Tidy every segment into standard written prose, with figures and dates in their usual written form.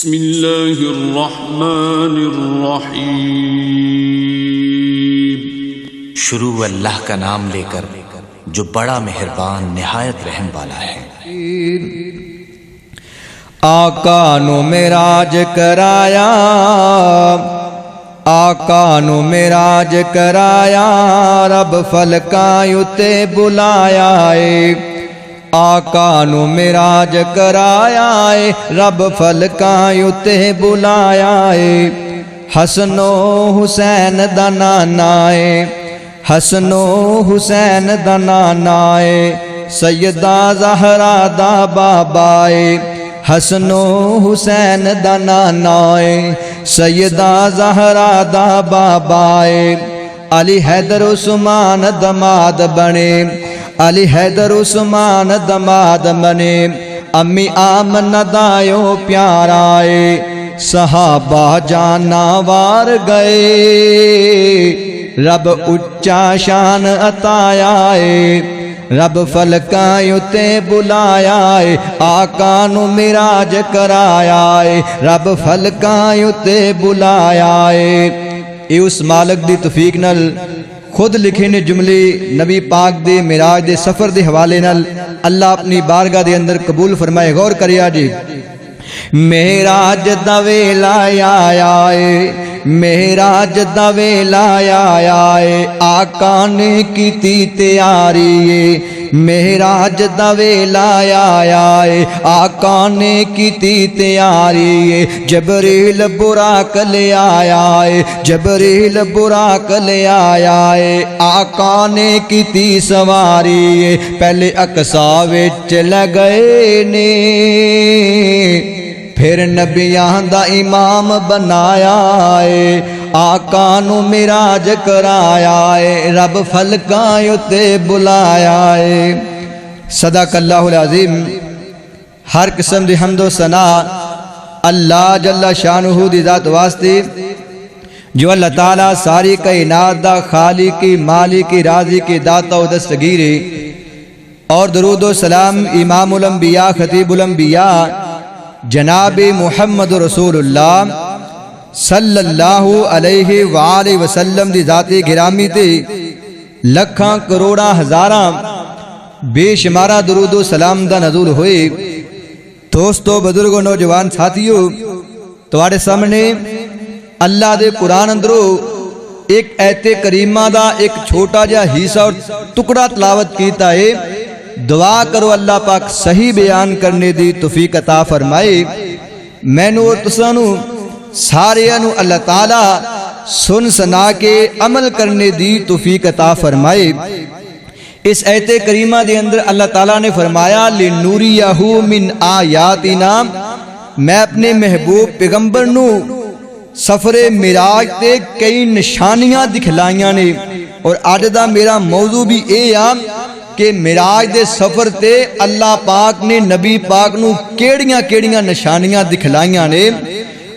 बिस्मिल्लाहिर्रहमानिर्रहीम। शुरू अल्लाह का नाम लेकर जो बड़ा मेहरबान निहायत रहम वाला है। आका नु मेराज कराया, आका नु मेराज कराया, रब फलकां उते बुलाया है। आका नु मेराज कराया है, रब फलकां उते बुलाया है। हसनो हुसैन दा नाना है, हसनो हुसैन दा नाना है। सैयदा ज़हरा दा बाबा है, हसनो हुसैन दा नाना है। सैयदा ज़हरा दा बाबा है। अली हैदर उस्मान दमाद बने, अली हैदर उस्मान दमाद बने। अम्मी आमना दायो प्यारा है। सहाबा जाना वार गए, रब उच्चा शान अताया है। रब फलकां उते बुलाया है, आका नु मिराज कराया है। रब फलकां उते बुलाया है। ये उस मालक दी तौफीक नल खुद लिखे ने जुमले नबी पाक दे मिराज दे सफर दे हवाले नल अल्लाह अपनी बारगाह दे अंदर कबूल फरमाए। गौर करिया जी। मेराज दा वेला आया है, मेराज दा वेला आया है। आका ने कीती तैयारी है, मेराज दा वेला आया है। आका ने कीती तैयारी है। जबरील बुराक ले आया है, जबरील बुराक ले आया है। आका ने कीती सवारी है। पहले अकसा विच लगए ने, फिर नबियां दा इमाम बनाया है। आका नु मिराज कराया है, रब फलकां उते बुलाया है। सदाकल्लाहुल अज़ीम। हर किस्म दी हम्दो सना अल्लाह जल्ला शानुहु दी ज़ात वास्ते जो अल्लाह ताला सारी कायनात दा खालिकी मालिकी राज़िकी दाता व दस्तगीर है। और दरूद व सलाम इमामुल अंबिया खतीबुल अंबिया जनाब मुहम्मद रसूलुल्लाह सल्लल्लाहु अलैहि वालैहि वसल्लम दी ज़ाते गिरामी ते लखां करोड़ा हज़ारां बेशुमारा दरूद व सलाम दा नज़ूल होए। दोस्तों, बुजुर्गों, नौजवान साथियों, तुहाडे सामने अल्लाह दे कुरान अंदरों एक ऐते करीमा दा एक छोटा जिहा हिस्सा और टुकड़ा तलावत कीता है। दुआ करो अल्लाह पाक सही बयान करने दी तौफीक अता फरमाए। मैनू और तुसानू सारियां नू अल्लाह ताला सुन सना के अमल करने दी तौफीक अता फरमाए। इस ऐते करीमा दे अंदर अल्लाह ताला ने फरमाया लिनूरियहु मिन आयातिना, मैं अपने महबूब पैगंबर नू सफरे मिराज ते कई निशानियां दिखलाइयां ने। और अज दा मेरा मौजू भी ए आ कि मिराज दे सफर ते अल्लाह पाक ने नबी पाक नू केड़ियां केड़ियां निशानियां दिखलाइयां ने।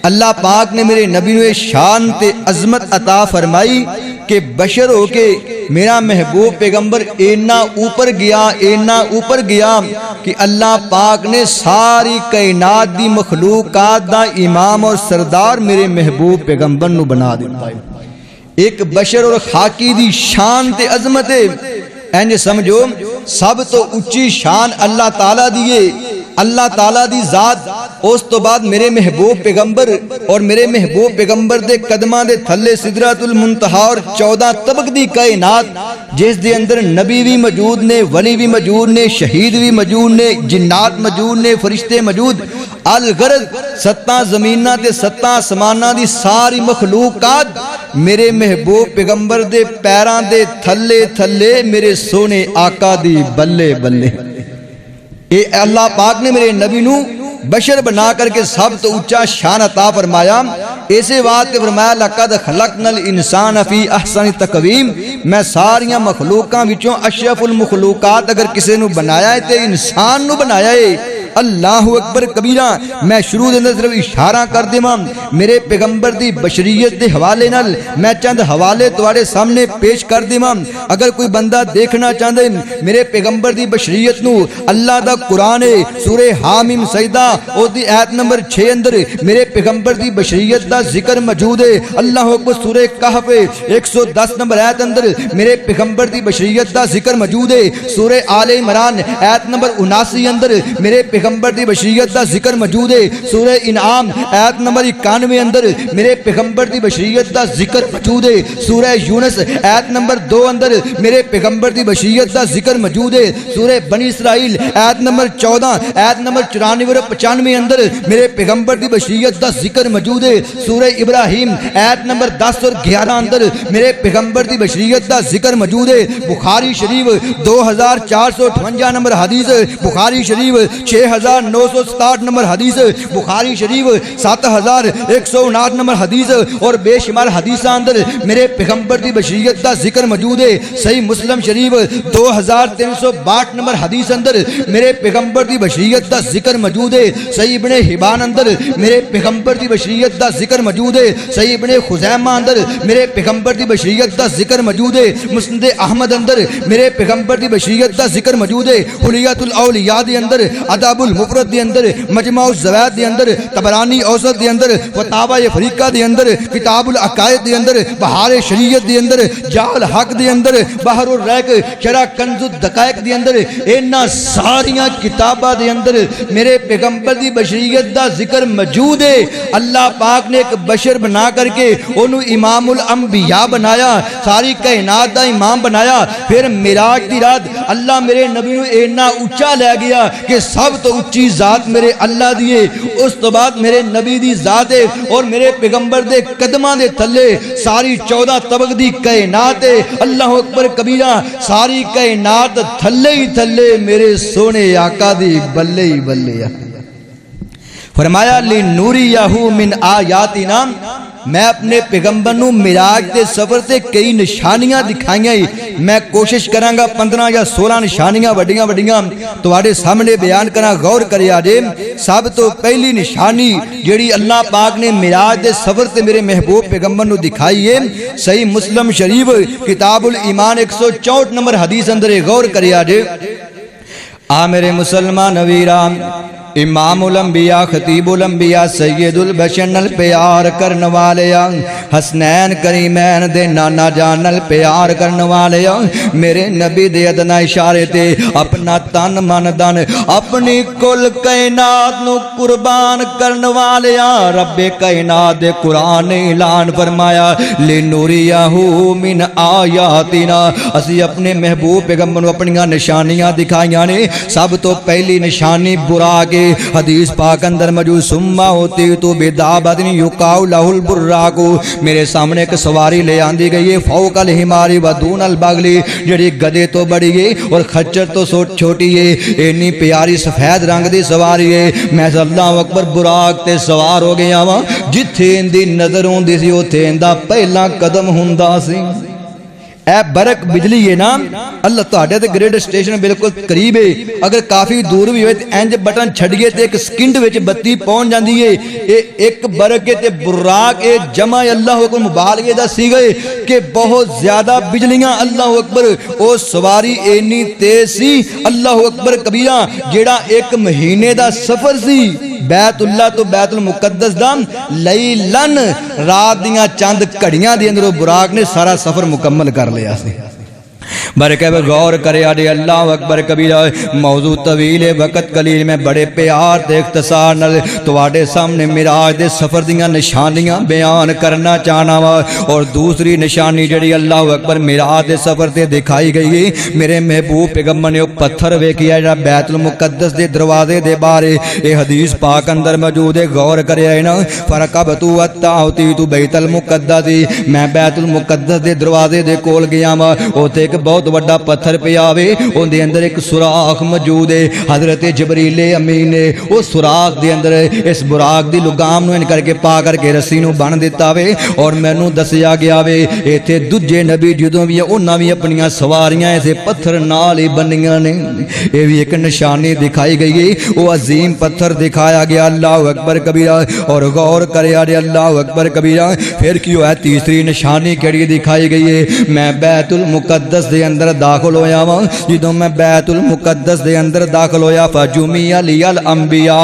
अल्लाह पाक ने मेरे नबी नू शान ते अजमत अता फरमाई कि बशर हो के मेरा महबूब पैगंबर इन्ना ऊपर गया, इन्ना ऊपर गया कि अल्लाह पाक ने सारी कायनात दी मखलूकात दा इमाम और सरदार मेरे महबूब पैगंबर नू बना दिता है। एक बशर और खाकी दी शान ते अजमत है। इंज समझो सब तो उच्ची शान अल्लाह ताला दी है, अल्लाह ताला दी जात। उस तो बाद मेरे महबूब पैगंबर और मेरे महबूब पैगंबर दे कदमां दे थल्ले सिदरतुल मुंतहा और 14 तबक दी कायनात जिस दे अंदर नबी भी मौजूद ने, वली भी मौजूद ने, शहीद भी मौजूद ने, जिन्नात मौजूद ने, फरिश्ते मौजूद। अल गरज 7 ज़मीनां ते 7 आसमानां दी सारी मखलूकात मेरे महबूब पैगंबर दे पैरां दे थल्ले थल्ले मेरे सोने आका दी बल्ले बल्ले। ए अल्लाह पाक ने मेरे नबी नू बशर बना करके सब तो ऊंचा शान अता फरमाया। ऐसे बात के फरमाया लक़द खलक़नल इंसान फी अहसनि तक़वीम, मैं सारियां मखलूकां विचों अशरफुल मखलूकात अगर किसी नू बनाया है तो इंसान नू बनाया है। अल्लाह अकबर कबीरा। मैं शुरू दे अंदर सिर्फ इशारा कर देवां मेरे पैगंबर दी बशरीयत के हवाले नाल मैं चंद हवाले तुहाडे सामने पेश कर देवां। अगर कोई बंदा देखना चाहते मेरे पैगंबर दी बशरीयत नू, अल्लाह दा कुरान है सूरे हामीम सजदा ओदी आयत नंबर 6 अंदर मेरे पैगंबर दी बशरीयत दा जिक्र मौजूद है। अल्लाह अकबर सूरे कहफ 110 नंबर आयत अंदर मेरे पैगंबर दी बशरीयत दा जिक्र मौजूद है। सूरे आले इमरान आयत नंबर 79 अंदर मेरे पैगंबर दी बशरीयत दा जिक्र मौजूद है। सूरे इनाम आयत नंबर 91 अंदर मेरे पैगंबर दी बशरीयत दा जिक्र मौजूद है। सूरे यूनुस आयत नंबर 2 अंदर मेरे पैगंबर दी बशरीयत दा जिक्र मौजूद है। सूरे बनी इसराइल आयत नंबर 14 आयत नंबर 94 और 95 अंदर मेरे पैगंबर दी बशरीयत दा जिक्र मौजूद है। सूरे इब्राहिम आयत नंबर 10 और 11 अंदर मेरे पैगंबर दी बशरीयत दा जिक्र मौजूद है। बुखारी शरीफ 2458 नंबर हदीस, बुखारी शरीफ 6967 नंबर हदीस, बुखारी शरीफ 7159 नंबर हदीस और बेशुमार हदीसा अंदर मेरे पैगंबर दी बशरीयत दा जिक्र मौजूद है। सही मुस्लिम शरीफ 2362 नंबर हदीस अंदर मेरे पैगंबर दी बशरीयत दा जिक्र मौजूद है। सही इब्ने हिबान अंदर मेरे पैगंबर दी बशरीयत दा जिक्र मौजूद है। सही इब्ने खुजैमा अंदर मेरे पैगंबर दी बशरीयत दा जिक्र मौजूद है। मुस्नद अहमद अंदर मेरे पैगंबर दी बशरीयत दा जिक्र मौजूद है। हुलियतुल औलिया दे अंदर, अदाबुल मुफरद दे अंदर, मजमाउ ज़वायद दे अंदर, तबरानी औसत दे अंदर, फतावा अफ्रीका दे अंदर, किताबुल अकायद दे अंदर, बहार शरीयत दे अंदर, जाल हक दे अंदर, बहरुर रैक, शरा कंजुद दकायक दे अंदर, इन्हां सारियां किताबां दे अंदर मेरे पैगंबर दी बशरीयत दा जिक्र मौजूद है। अल्लाह पाक ने एक बशर बना करके ओनू इमामुल अंबिया बनाया, सारी कायनात दा इमाम बनाया। फिर मिराज दी रात अल्लाह मेरे नबी नू इन्ना उच्चा लै गया कि सब तो उच्ची जात मेरे अल्लाह दी है। उस तो बाद मेरे नबी दी जात है और मेरे पैगंबर दे कदमां दे थल्ले सारी 14 तबक दी कायनात है। अल्लाह अकबर कबीरा। सारी कायनात थल्ले ही थल्ले मेरे सोने आका दी बल्ले ही बल्ले आ। फरमाया ली नूरी याहू मिन आयातिना, मैं अपने पैगंबर नू मिराज के सफर से कई निशानियां दिखाइया। मैं कोशिश करांगा 15 या 16 निशानियां वड्डियां वड्डियां तुहाडे सामने बयान करा, गौर करिया जे। सब तो पहली निशानी जिहड़ी अल्लाह पाक ने मिराज के सफर से मेरे महबूब पैगंबर नू दिखाई है, सही मुस्लिम शरीफ किताबुल ईमान 164 नंबर हदीस अंदर गौर करिया जे। आ मेरे मुसलमान वीरा, इमामुल अंबिया खतीबुल अंबिया सैयदुल बशर नल प्यार करने वाले, हसनैन करीमैन दे नाना जान नल प्यार करने वाले, मेरे नबी दे अदना इशारे ते अपना तन मन धन अपनी कुल कायनात नू कुर्बान करने वाले, रब्बे कायनात दे कुरान ने ऐलान फरमाया ले नूरियाहू मिन आयातिना, असी अपने महबूब पैगंबर नू अपनियां निशानियां दिखाइयां ने। सब तो पहली निशानी बुराक, हदीस पाक अंदर मौजूद सुम्मा होती तो बेदाबदनी युकाउ लहुल बुर्राकू, मेरे सामने एक सवारी ले आंदी गई है फौकल हिमारी वदून अल बगली, जड़ी गधे तो बड़ी है और खच्चर तो छोटी है, इन्नी प्यारी सफेद रंग की सवारी है। मैं अल्लाह अकबर बुराक ते सवार हो गया वा, जिथे इनकी नजर आउंदी सी उत्थे इंदा पहला कदम हुंदा सी। ए बरक बिजली है ना, अल्लाह तुहाडे ते ग्रिड स्टेशन बिल्कुल करीब है, अगर काफ़ी दूर भी हो इंज बटन छड़िए तो एक सकिंट में बत्ती पहुँच जाती है। ये एक बरक ते बुराक ए जमा अल्लाह अकबर मुबालगे दा सी गए कि बहुत ज्यादा बिजलियां अल्लाह अकबर ओ सवारी इन्नी तेज सी अल्लाह अकबर कबीरा, जेड़ा एक महीने का सफर सी बैतुल्ला तो बैतुल मुकद्दस दा लैलन रात दियां चंद घड़ियां दे अंदर बुराक ने सारा सफर मुकम्मल कर लिया सी। बरके गौर करे आदे अल्लाह अकबर कबीरा। मौजू तवील वक़्त कलील में बड़े प्यार ते इख्तिसार नाल तुहाडे सामने मिराज दे सफर दियां निशानियां बयान करना चाहना वा। और दूसरी निशानी जिहड़ी अल्लाह अकबर मिराज दे सफर ते दिखाई गई है, मेरे महबूब पैगंबर ने पत्थर वेखिया जिहड़ा बैतुल मुकद्दस दे दरवाजे दे बाहर ये हदीस पाक अंदर मौजूद है। गौर करे ना फरकबतु अत्ताउती तू बैतुल मुकद्दस, मैं बैतुल मुकद्दस दे दरवाजे दे कोल गया वा, उत्थे एक बहुत वड्डा पत्थर पिया वे, उहदे अंदर एक सुराख मौजूद है। हजरत जबरील अमीन ने उस सुराख दे अंदर इस बुराक दी लुगाम नूं इन करके पा करके रस्सी नूं बन दिता वे। और मैनू दसिया गया वे इत्थे दूजे नबी जदों भी उन्हां भी अपनियां सवारियां इस पत्थर नाल ही बनियां ने। यह भी एक निशानी दिखाई गई है, वो अजीम पत्थर दिखाया गया। अल्लाह अकबर कबीरा। और गौर करे अल्लाह अकबर कबीरा। फिर क्यों है तीसरी निशानी केड़ी दिखाई गई है? मैं बैतुल मुकद्दस दे अंदर दाखिल होया वा। जदों मैं बैतुल मुकद्दस दे अंदर दाखिल होया फजुमिया लियल अंबिया,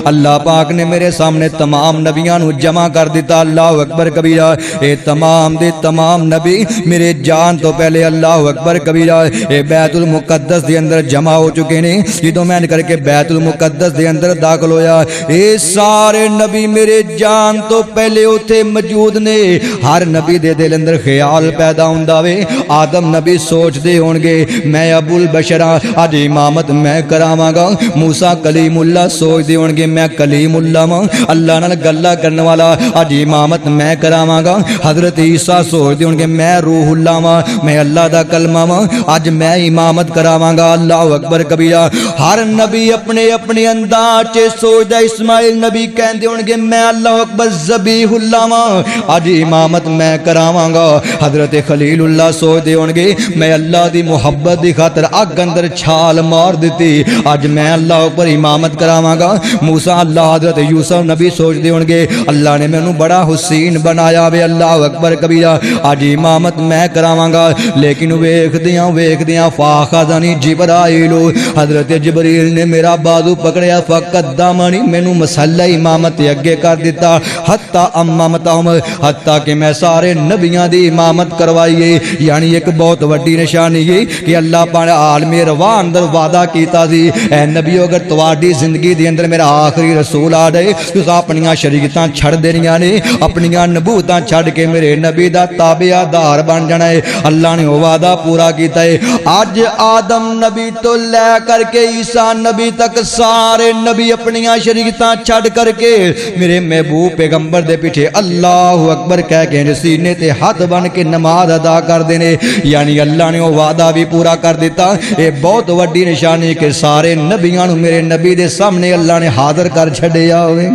अल्लाह पाक ने मेरे सामने तमाम नबियां नूं जमा कर दिता। अल्लाह अकबर कबीरा। ये तमाम दे तमाम नबी मेरे जान तो पहले अल्लाह अकबर कबीरा ये बैतुल मुकद्दस दे अंदर जमा हो चुके ने। जदों मैं करके बैतुल मुकद्दस दे अंदर दाखिल होया, ये सारे नबी मेरे जान तो पहले उथे मौजूद ने। हर नबी दे दिल अंदर ख्याल पैदा हुंदा वे। आदम नबी सोचते होणगे मैं अबुल बशरा अज इमामत मैं करावांगा। मूसा कलीमुल्ला सोचते होणगे मैं कलीमुल्ला वां, अल्लाह नाल गल्लां करने वाला अज इमामत मैं करावांगा। हजरत ईसा सोचते होणगे मैं रूहुल्लाह वां, मैं अल्लाह दा कलमा वां, अज मैं इमामत करावांगा। अल्लाह अकबर कबीरा। हर नबी अपने अपने अंदाज च सोचदा। इस्माइल नबी कहंदे होणगे मैं अल्लाह अकबर ज़बीहुल्लाह वां, अज इमामत मैं करावांगा। हजरत खलीलुल्लाह सोचते होणगे मैं अल्लाह दी मुहब्बत दी खातर अग अंदर छाल मार दी, अज मैं अल्लाह अकबर इमामत करावांगा। मूसा अल्लाह हजरत यूसुफ नबी सोचते होणगे अल्लाह ने मैनू बड़ा हुसैन बनाया वे, अल्लाह अकबर कबीरा, अज इमामत मैं करावांगा। लेकिन वेखदियां फाखज़नी जिब्राइल, हजरत जिब्रील ने मेरा बाजू पकड़िया फकद्दमनी, मैनू मसला इमामत अगे कर दिता। हत्ता अम्मतहुम, हत्ता कि मैं सारे नबियां दी इमामत करवाई। यानी एक बहुत वड्डी निशानी है कि अल्लाह पाक ने आलमे रवाह अंदर वादा कीता सी ऐ नबियो अगर तुहाडी जिंदगी दे अंदर मेरा आखिरी रसूल आ जाए तुस अपनियां शरीयतां छड़ देनियां ने, अपनियां नबूतां छड़ के मेरे नबी दा ताबेदार बन जाना है। अल्लाह ने वह वादा पूरा किया है। अज आदम नबी तो लै करके ईसा नबी तक सारे नबी अपनियां शरीयतां छड़ करके मेरे महबूब पैगंबर दे पीछे अल्लाह अकबर कह के सीने ते हाथ बन के नमाज अदा कर देने। यानी अल्लाह ने वह वादा भी पूरा कर दिता। ये बहुत वड्डी निशानी कि सारे नबियां नूं मेरे नबी दे सामने अल्लाह ने हाजिर कर छड़िया होवे।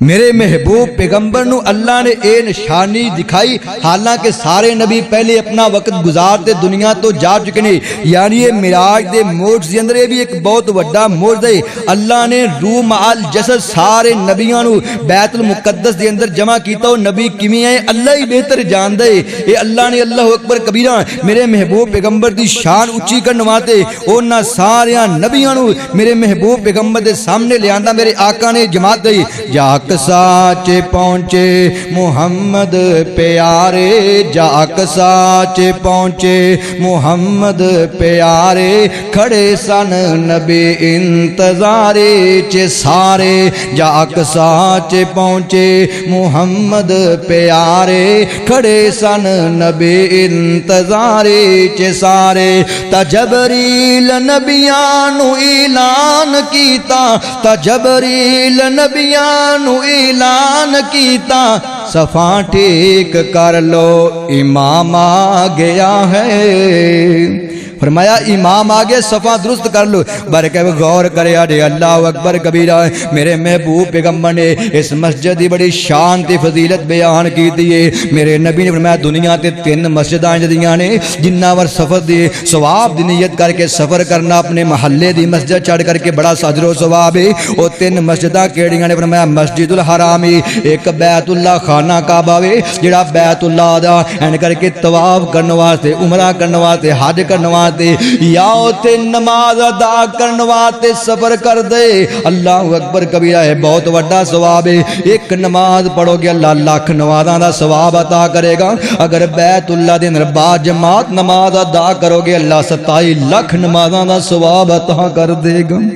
मेरे महबूब पैगंबर नूं अल्लाह ने यह निशानी दिखाई। हालांकि सारे नबी पहले अपना वक्त गुजारते दुनिया तो जा चुके ने। यानी ये मिराज दे मोज दे अंदर भी एक बहुत वड्डा मोज है। अल्लाह ने रूह माल जसद सारे नबियां नूं बैतुल मुकद्दस दे अंदर जमा कीता। नबी किवें है अल्लाह ही बेहतर जानदा है। ये अल्लाह ने अल्लाह अकबर कबीरा मेरे महबूब पैगंबर दी शान उच्ची करने वास्ते उन्हां सारियां नबियां नूं मेरे महबूब पैगंबर दे सामने लियांदा। मेरे आका ने जमात दी जाक साच पहुँचे मुहम्मद प्यारे, जाक साच पहुँचे मुहम्मद प्यारे, खड़े सन नबी इंतजारे च सारे। जाक साच पहुँचे मुहम्मद प्यारे, खड़े सन नबी इंतजारे च सारे। तजबरील नबियां नूं ऐलान कीता, तजबरील नबियां नूं ऐलान कीता, सफा ठीक कर लो इमाम आ गया है। फरमाया इमाम आगे सफ़ा दुरुस्त कर लो। बरके गौर करे अरे अल्लाह अकबर कबीरा। मेरे महबूब पैगंबर ने इस मस्जिद की बड़ी शान ते फजीलत बयान की दी है। मेरे नबी ने फरमाया दुनिया ते 3 मस्जिदां जदियां ने जिन्ना वर सफ़र दी सवाब दी नीयत करके सफ़र करना अपने महल्ले की मस्जिद छड़ करके बड़ा साजरो सवाब है। वो 3 मस्जिदां केड़ियां ने? फरमाया मस्जिदुल हरामी, एक बैतुल्ला खाना काबा वे जिहड़ा बैतुल्ला दा एन करके तवाफ करने वास्ते, उमरा करने वास्ते, हज करने वास्ते या उते नमाज अदा करने वास्ते सफर कर दे। अल्लाह अकबर कबीरा है बहुत वड्डा सवाब है। एक नमाज पढ़ोगे अल्लाह लाख नमाज़ां दा सवाब अता करेगा। अगर बैतुल्ला दे अंदर बाजमात नमाज अदा करोगे अल्लाह 27 लाख नमाज़ां दा सवाब अता कर देगा।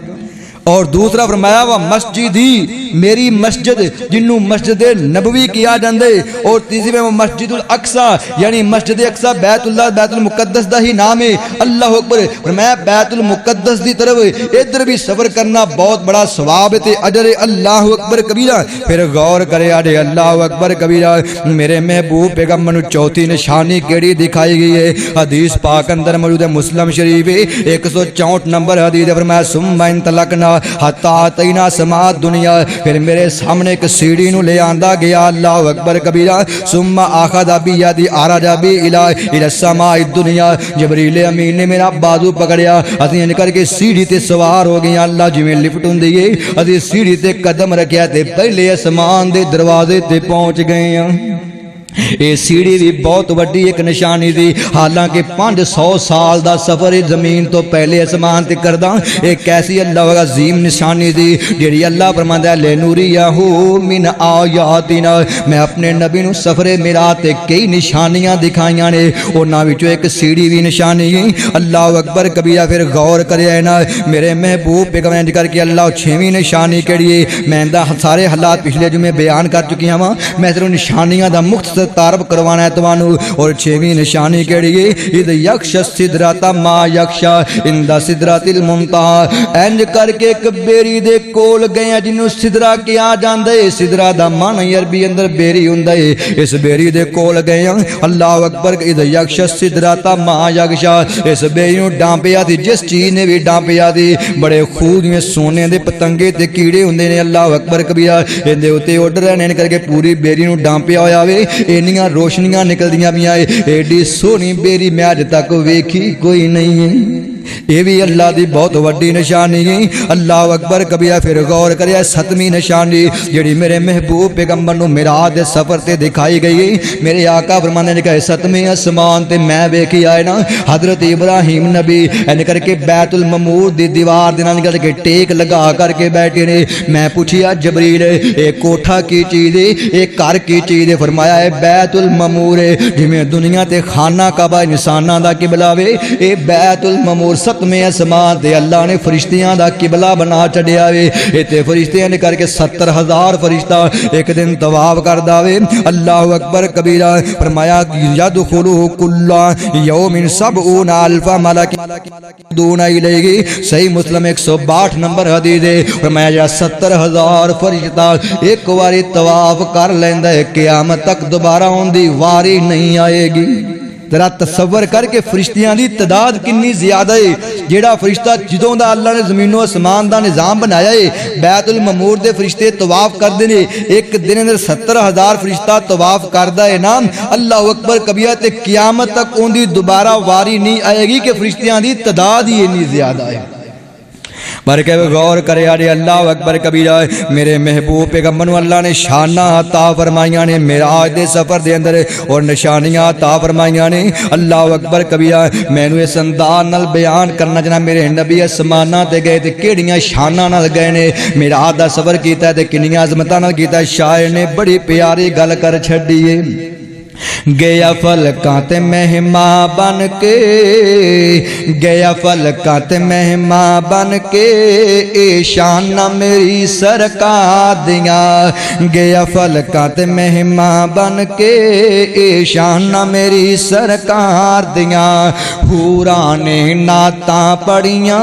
और दूसरा फरमाया वा मस्जिदी, मेरी मस्जिद जिन्नू मस्जिद नबवी किया जाता है। और तीसरी में मस्जिदुल अक्सा यानी मस्जिद अक्सा बैतुल्लाह बैतुल मुकद्दस दा ही नाम है। अल्लाह अकबर। फरमाया बैतुल मुकद्दस दी तरफ इधर भी सफर करना बहुत बड़ा सवाब है, अजर है। अल्लाह अकबर कबीरा। फिर गौर करे अरे अल्लाह अकबर कबीरा, मेरे महबूब पैगंबर नू चौथी निशानी केड़ी दिखाई गई है? हदीस पाक अंदर मौजूद है, मुस्लिम शरीफ 164 नंबर हदीस। फरमाया सुम्मा इंतलकना हत्ता अतैना समात दुनिया। फिर मेरे सामने एक सीढ़ी नू ले आंदा गया। अल्लाह अकबर कबीरा। सुम्मा आखदा बी यादी आराजा बी इला समाई दुनिया। जबरील अमीन ने मेरा बाजू पकड़िया, असीं निकल के सीढ़ी ते सवार हो गए। अल्लाह जिवें लिफ्ट हुंदी है, असीं सीढ़ी ते कदम रखिया ते पहले आसमान दे दरवाजे ते पहुंच गए हैं। ये सीढ़ी भी बहुत वड्डी एक निशानी थी। हालांकि 500 साल का सफर जमीन तो पहले आसमान तक करदा, एक कैसी अल्लाह अजीम निशानी थी जी अल्लाह फरमांदा ले नूरियाहू मिन आयातिना। मैं अपने नबी नू सफरे मिरात ते कई निशानियां दिखाइयां ने, उन्हां विचों एक सीढ़ी भी निशानी है। अल्लाह अकबर कबीरा। फिर गौर करिए ना मेरे महबूब पैगंबर करके अल्लाह 6वीं निशानी केड़ी है? मैं सारे हालात पिछले जुमे बयान कर चुकी हाँ, मैं सिर्फ निशानियां दा मुख्त तारफ करवाना है तुहानू। और 6वीं निशानी केड़ी है? इद यक्ष सिदराता मा यक्षा इंदा सिदरातिल मुंतहा। इंज करके एक बेरी दे कोल गए जिन्हों सिदरा किया जाता है। सिदरा दा मन अरबी अंदर बेरी हुंदा है। इस बेरी दे कोल गए। अल्लाह अकबर। इद यक्ष सिदराता मा यक्षा। इस बेरी नू डांपिया थी जिस चीज ने भी डांपिया थी। बड़े खूब में सोने दे पतंगे ते कीड़े हुंदे ने। अल्लाह अकबर कबीरा। इहदे उत्ते उड़ रहे करके पूरी बेरी नू डांपिया होया वे। इन्नियां रोशनियां निकलदियां पियां। एडी सोहनी बेरी मैं अज तक वेखी कोई नहीं है। ये भी अल्लाह की बहुत वड्डी निशानी है। अल्लाह अकबर कबीरा। फिर गौर करिए 7वीं निशानी जी मेरे महबूब पैगंबर नू मिराज दे सफर ते दिखाई गई है। मेरे आका फरमाने ने कहा 7वें आसमान ते मैं वेखी आए ना हजरत इब्राहिम नबी एन करके बैतुल ममूर दी दीवार दे नाल करके टेक लगा करके बैठे ने। मैं पूछिया जबरील ये कोठा की चीज है, ये घर की चीज है? फरमाया है बैतुल ममूर है। जिमें दुनिया ते खाना काबा इंसाना दा किबला वे, ये बैतुल ममूर 7वें आसमान ते अल्लाह ने फरिश्तियां दा किबला बना छड़िया वे। इत्ते फरिश्तियां ने करके 70,000 फरिश्ता एक दिन तवाफ करदा वे। अल्लाह अकबर कबीरा। फरमाया यदखुलु कुल्ला यौमिन 70 अल्फ मलक दूना इलैहि। सही मुस्लिम 162 नंबर हदीस है। फरमाया 70,000 फरिश्ता एक बारी तवाफ कर लैंदा है, क़यामत तक दोबारा उनकी वारी नहीं आएगी। जरा तसव्वुर करके फरिश्तियां की तादाद कितनी ज्यादा है। जेड़ा फरिश्ता जिदों दा अल्लाह ने जमीनों आसमान का निज़ाम बनाया है, बैतुल ममूर दे फरिश्ते तवाफ करते हैं। एक दिन अंदर 70,000 फरिश्ता तवाफ करता है ना। अल्लाह अकबर कबीरा। ते क़यामत तक उनकी दोबारा वारी नहीं आएगी कि फरिश्तियां की तादाद ही इतनी ज्यादा है। पर के गौर करे अरे अल्लाह अकबर कबीरा। मेरे महबूब पैगंबर नू अल्लाह ने शाना अता फरमाइयां ने मिराज दे सफर दे अंदर और निशानियां अता फरमाइयां ने। अल्लाह अकबर कबीरा। मैनू इस अंदाज नाल बयान करना जना मेरे नबी आसमानां ते गए ते केड़ियां शानां नाल गए ने, मिराज दा सफर कीता ते किन्नियां अज़मतां नाल कीता। शायर ने बड़ी प्यारी गल कर छड्डी है। गया फलकां ते मेहमा बन के, गया फलकां ते मेहमा बन के, ए शाना मेरी सरकार दियां। गया फलकां ते मेहमा बन के, ए शाना मेरी सरकार दियां। हूरा ने नातां पढ़ियां,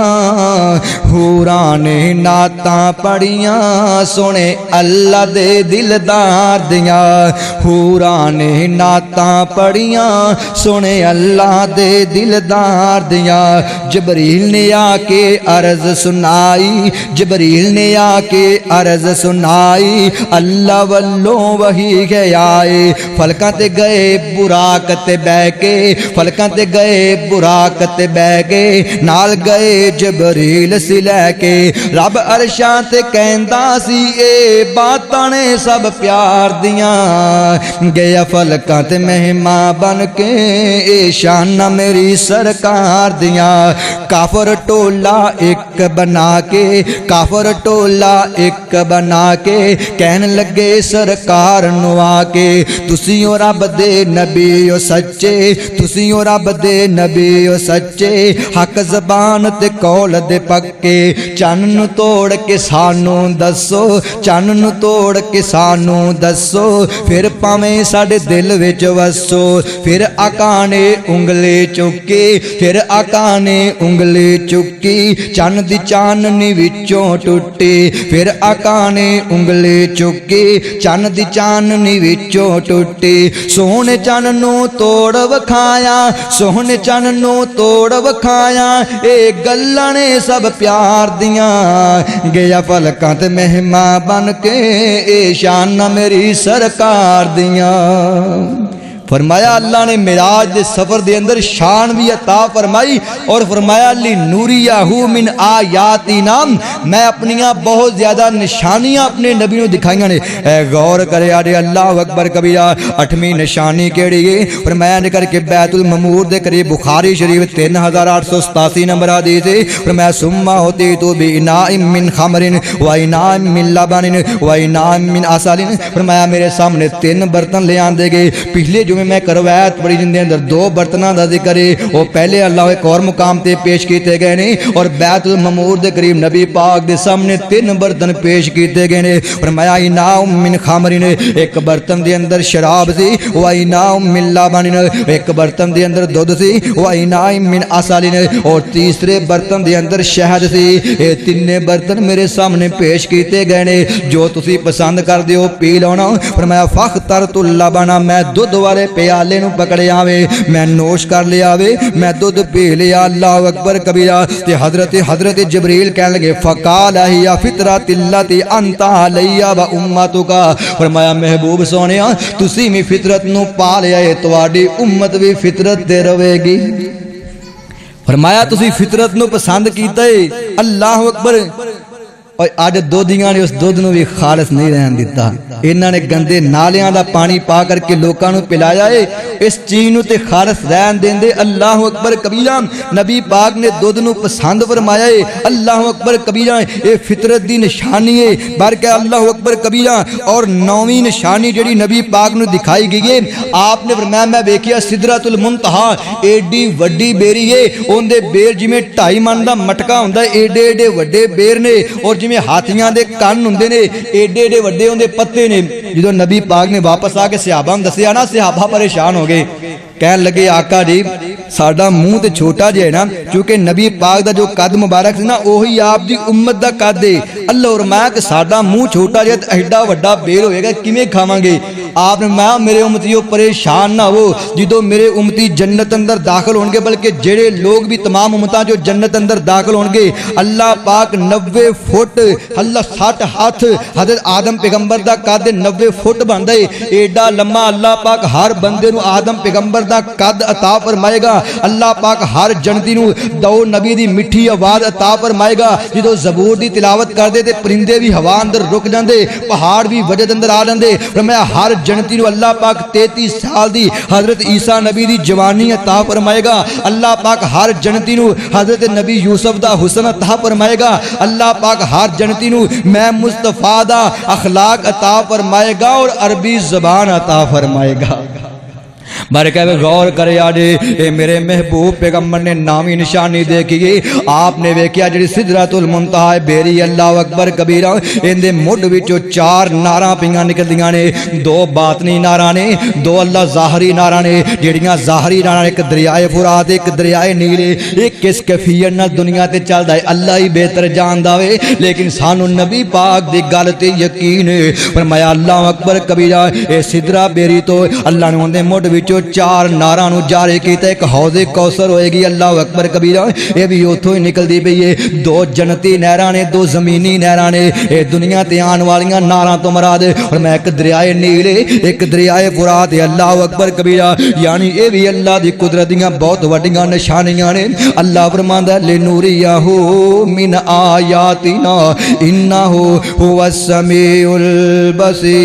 हूरा ने नातां पढ़ियां, सोने अल्लाह दे दिलदार दियां। हूरा ने नातां पढ़ियां, सोने अल्लाह दे दिलदार दियां। जबरील ने आके अर्ज सुनाई, जबरील ने आके अर्ज सुनाई, अल्लाह वल्लों वही गया है। फलकां ते गए बुराक ते बह के, फलकां ते गए बुराक ते बह के, नाल गए जबरील सी लैके। रब अरशां ते कहंदा सी ए बातां ने सब प्यार दियां। गया फलकां फलकां ते महिमा बन के ए शाना मेरी सरकार दियां। काफर टोला एक बना के, काफर टोला एक बना के कहन लगे सरकार नु आके, तुसी ओ रब दे नबी ओ सच्चे, तुसी ओ रब दे नबी ओ सच्चे, हक जबान ते कौल दे पक्के। चन्न नु तोड़ के सानू दसो, चन्न नु तोड़ के सानू दसो, फिर भावें साडे दिल विच वसो। फिर आका ने उंगली चुकी, फिर आका ने उंगली चुकी, चन्न दी चाननी विचों टुटी। फिर आका ने उंगली चुकी, चन्न दी चाननी विचों टुटी। सोहने चन्न नू तोड़ वखाया, सोहने चन्न नू तोड़ वखाया, ए गल्लां ने सब प्यार दियां। गया फलकां ते महिमा बन के ए शाना मेरी सरकार दियां। फरमाया अल्लाह ने मिराज के सफर के अंदर शान भी अता फरमाई और फरमाया ली नूरियाहू मिन आयाती नाम, मैं अपनियां बहुत ज्यादा निशानियां अपने नबी को दिखाइयां ने। गौर करे आडे अल्लाह अकबर कबीरा। 8वीं निशानी केड़ी है? फरमाया निकल के बैतुल ममूर दे करीब बुखारी शरीफ 3887 नंबर हदीस है। फरमाया सुम्मा होती तो भी इनाइम मिन खमरिन व इनाइम मिन लबनिन व इनाइम मिन असलिन। फरमाया मेरे सामने 3 बर्तन ले आंदे गए। पिछले जुमे मैं करवायत पढ़ी जिंदे अंदर 2 बर्तनों का जिक्र है, वो पहले अल्लाह एक और मुकाम ते पेश किए गए ने और बैतुल ममूर दे करीब नबी पाक दे सामने 3 बर्तन पेश किए गए ने। फरमाया इनाउम मिन खामरिन, एक बर्तन दे अंदर शराब सी, व इनाउम मिन लबनिन, एक बर्तन दे अंदर दूध सी, व इनाउम मिन असलिन, और तीसरे बर्तन दे अंदर शहद सी। ये 3 बर्तन मेरे सामने पेश किए गए ने, जो तुसी पसंद कर दियो पी लौना। फरमाया फख्तरतुल लबना, मैं दूध वाले प्याले नू पकड़े आवे, मैं नोश कर लिया वे, मैं दूध पी लिया। अल्लाह अकबर कबीरा। ते हजरत जबरील कहने लगे फकाल हिया फितरतिल्लती अंता अलैया व उम्मतुका। फरमाया महबूब सोनिया तुसी भी फितरत नू पा लिया है, तुहाडी उम्मत भी फितरत ते रवेगी। फरमाया तुसी फितरत नू पसंद कीता है। अल्लाह अकबर। और अज दोधियां ने उस दुध नू भी खालस नहीं रहन दिता। इन्हां ने गंदे नालियां दा पानी पा करके लोकां नू पिलाया है। इस चीज नू ते खालस रहन देंदे। अल्लाह अकबर कबीरा। नबी पाक ने दुध नू पसंद फरमाया है। अल्लाह अकबर कबीरा। ये फितरत दी निशानी है। बल्कि अल्लाह अकबर कबीरा। और 9वीं निशानी जिहड़ी नबी पाक नू दिखाई गई है, आपने फरमाया मैं वेखिया सिदरतुल मुंतहा, एडी वड्डी बेरी है, उहदे बेर जिवें 2.5 मन दा मटका हुंदा, एडे एडे वड्डे बेर ने, और जिवें हाथियां दे कन्न हुंदे ने, एडे एडे वड्डे उहदे पत्ते ने। जो नबी पाक ने वापस आके सहाबा नूं दस्सिया ना, सहाबा परेशान हो गए, कहन लगे आका जी साडा मुंह तो छोटा जिहा है ना, क्योंकि नबी पाक दा जो कद मुबारक सी ना ओही आप दी उम्मत दा कद है। अल्लाह फरमाया कि साडा मुंह छोटा जिहा ते एडा वड्डा बेर होएगा, किवें खावांगे? आपने मैं मेरे उम्मतियों परेशान ना हो, जो मेरे उम्मती जन्नत अंदर दाखिल होंगे, बल्कि जेड़े लोग भी तमाम उम्मतां जो जन्नत अंदर दाखिल होंगे, अल्लाह पाक 90 फुट, अल्लाह 60 हाथ, हजरत आदम पैगंबर दा कद 90 फुट बनदा है। एडा लम्मा अल्लाह पाक हर बंदे नूं आदम पैगंबर दा कद अता फरमाएगा। अल्लाह पाक हर जनती नूं दो नबी दी मिठी आवाज अता फरमाएगा। जो ज़बूर दी तिलावत करदे ते परिंदे भी हवा अंदर रुक जांदे, पहाड़ भी वजद अंदर आ जांदे। फरमाया हर जनती नूं अल्लाह पाक 33 साल दी हजरत ईसा नबी दी जवानी अता फरमाएगा। अल्लाह पाक हर जनती नूं हजरत नबी यूसुफ दा हुस्न अता फरमाएगा। अल्लाह पाक हर जनती नूं मैं मुस्तफा दा अखलाक अता फरमाएगा और अरबी ज़बान अता फरमाएगा। बरकत गौर करे आजे ए मेरे महबूब पैगंबर ने नामी निशानी देखी। आपने वेख्या जी सिदरतुल मुंतहा बेरी। अल्लाह अकबर कबीरा। इहदे मुढ़ विचों 4 नारां पियां निकलदियां ने, 2 बातनी नारां ने, 2 अल्लाह ज़ाहरी नारां ने। जिहड़ियां ज़ाहरी नारां एक दरियाए फुरात, एक दरियाए नील, एक किस कैफियत नाल दुनिया ते चलदा है अल्लाह ही बेहतर जानदा वे, लेकिन सानू नबी पाक दी गल ते यकीन है। फरमाया अल्लाह अकबर कबीरा। ए सिदरा बेरी तो अल्लाह ने उहदे मुढ़ विचों विचों 4 नारां नूं जारी कीता। एक हौज़े कौसर होएगी, अल्लाह अकबर कबीरा, ये भी उथों ही निकलदी पई है। 2 जन्नती नहरां ने, 2 ज़मीनी नहरां ने, ये दुनिया ते आने वालियां नारां तो मुराद। और मैं एक दरियाए नील, एक दरियाए फुरात, अल्लाह अकबर कबीरा, यानी ये भी अल्लाह दी कुदरत दियां बहुत वड्डियां निशानियां ने। अल्लाह फरमांदा लिनूरियाहु मिन आयातिना इन्नहु हुवस समीउल बसीर।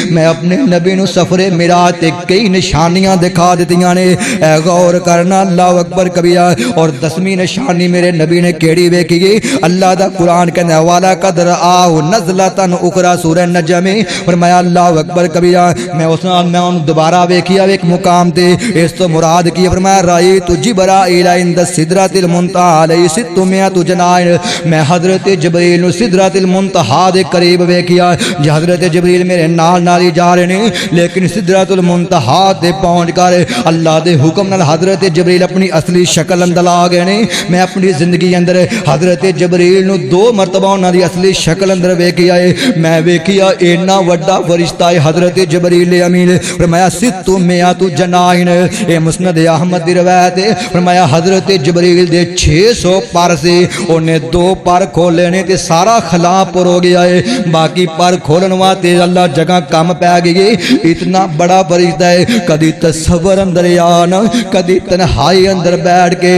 मैं अपने नबी नूं सफरे मिराज ते कई निशानियां दिखा दित्तियां ने, ऐ गौर करना अल्लाह अकबर कबीरा। और 10वीं निशानी मेरे नबी ने केड़ी वेखी? अल्लाह दा कुरान कहंदा वाला कदर आहु नज़लतन उखरा सूरह नजम में फरमाया अल्लाह अकबर कबीरा, मैं उस नाल मैं उन्हें दोबारा वेखिया एक मुकाम ते। इस तो मुराद की फरमाया राई तु जिब्राइल इंद सिदरतिल मुंतहा अलैहि सित्तुमिया तु जनाइन। मैं हजरत जबरील नूं सिदरतिल मुंतहा दे करीब वेखिया। जे हजरत जबरील मेरे नाल नाल ही जा रहे ने, लेकिन सिदरतुल मुंतहा ते पहुंच कर अल्लाह दे हुक्म नाल हजरत जबरील अपनी असली शक्ल अंदर आ गए ने। मैं अपनी जिंदगी अंदर हजरत जबरील नूं 2 मरतबा उन्हां दी असली शक्ल अंदर वेखिया है। मैं वेखिया इन्ना वड्डा फरिश्ता है हजरत जबरील अमीन। फरमाया सित्तु मिया तु जनाइन, ए मुस्नद अहमद दी रवायत है। फरमाया हजरत जबरील दे 600 पर से उन्हें 2 पर खोले ने ते सारा खला पुर हो गया है। बाकी पर खोलन वास्ते अल्लाह जगह कम पै गई। इतना बड़ा फरिश्ता है, कदी तसव्वुर अंदर आना, कदी तन्हाई अंदर बैठ के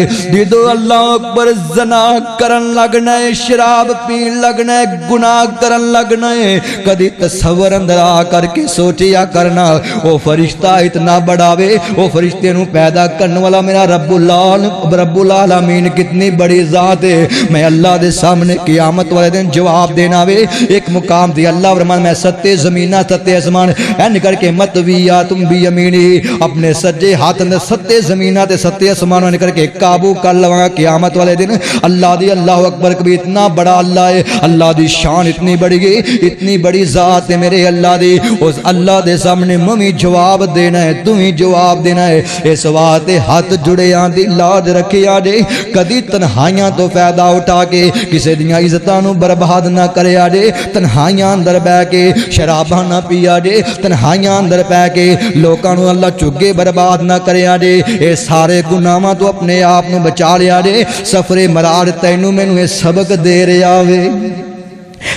जो अल्लाह अकबर जना करन लगना है, शराब पीन लगना है, गुनाह करन लगना है, कदी तसव्वुर अंदर आ करके सोचिया करना वो फरिश्ता इतना बड़ा वे। वो फरिश्ते नूं पैदा करने वाला मेरा रब्बुल आलमीन कितनी बड़ी जात है। मैं अल्लाह दे सामने क़यामत वाले दिन जवाब देना वे। एक मुकाम दी अल्लाह फरमान मैं सत्ते ज़मीना सत्ते आसमान एन करके मत भी या तुम भी यमीनी, अपने सज्जे हाथ अंदर सत्ते ज़मीना ते सत्ते आसमान एन करके काबू कर लवांगा क़यामत वाले दिन। अल्लाह दी अल्लाह अकबर कभी इतना बड़ा अल्लाह है, अल्लाह दी शान इतनी बड़ी गई, इतनी बड़ी जात है मेरे अल्लाह दी। उस अल्लाह दे सामने मम्मी जवाब देना है, तू ही जवाब देना है। इस वास्ते हाथ जुड़े आंदी लाज रखे आजे, कदी तन्हाइयां तो फायदा उठा के किसी दियां इज्जतां नूं बर्बाद ना करे आजे। तन्हाइयां अंदर बह के शराबा ना पी आजे, तन्हाइयां अंदर पै के लोकां नूं अल्लाह चुगे बर्बाद ना करे आजे। ये सारे गुनाहां तो अपने आप नूं बचा लिया जे। सफरे मरार तैनू मैनू ये सबक दे रहा वे।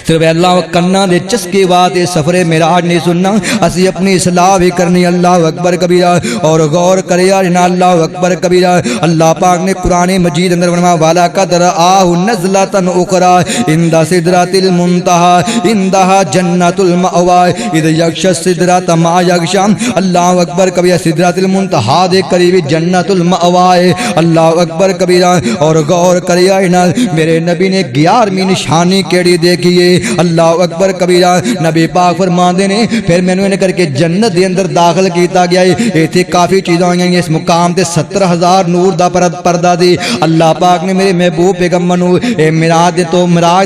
सिर्फ अल्लाह कन्ना दे चस्के वास्ते सफरे मिराज नहीं सुनना, असी अपनी इसलाह भी करनी। अल्लाह अकबर कबीरा। और गौर करे अल्लाह अकबर कबीरा। अल्लाह पाक ने कुरान मजीद अंदर फरमाया वाला कदर आहु नज़लतन उखरा इंदा सिदरतिल मुंतहा इंदहा जन्नतुल मअवा इद यग्शा सिदरत मा यग्शा। अल्लाह अकबर कबीरा सिदरतिल मुंतहा दे करीब जन्नतुल मअवा है। अल्लाह अकबर कबीरा। और गौर करे मेरे नबी ने 11वीं निशानी केड़ी देखी है। अल्लाह अकबर कबीरा। नबी पाक फरमाते ने फिर मैनू इन्हें करके जन्नत के अंदर दाखिल किया गया है। इतने काफ़ी चीज़ां आई इस मुकाम से 70,000 नूर का पर्दा दी। अल्लाह पाक ने मेरे महबूब पैगंबर नूं मिराज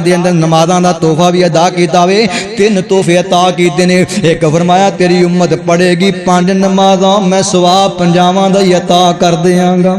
के अंदर नमाज़ां का तोहफा भी अदा किया वे। 3 तोहफे अता किए ने। एक फरमाया तेरी उम्मत पढ़ेगी 5 नमाज़ां, मैं सवाब 50 का ही अता कर देंगा।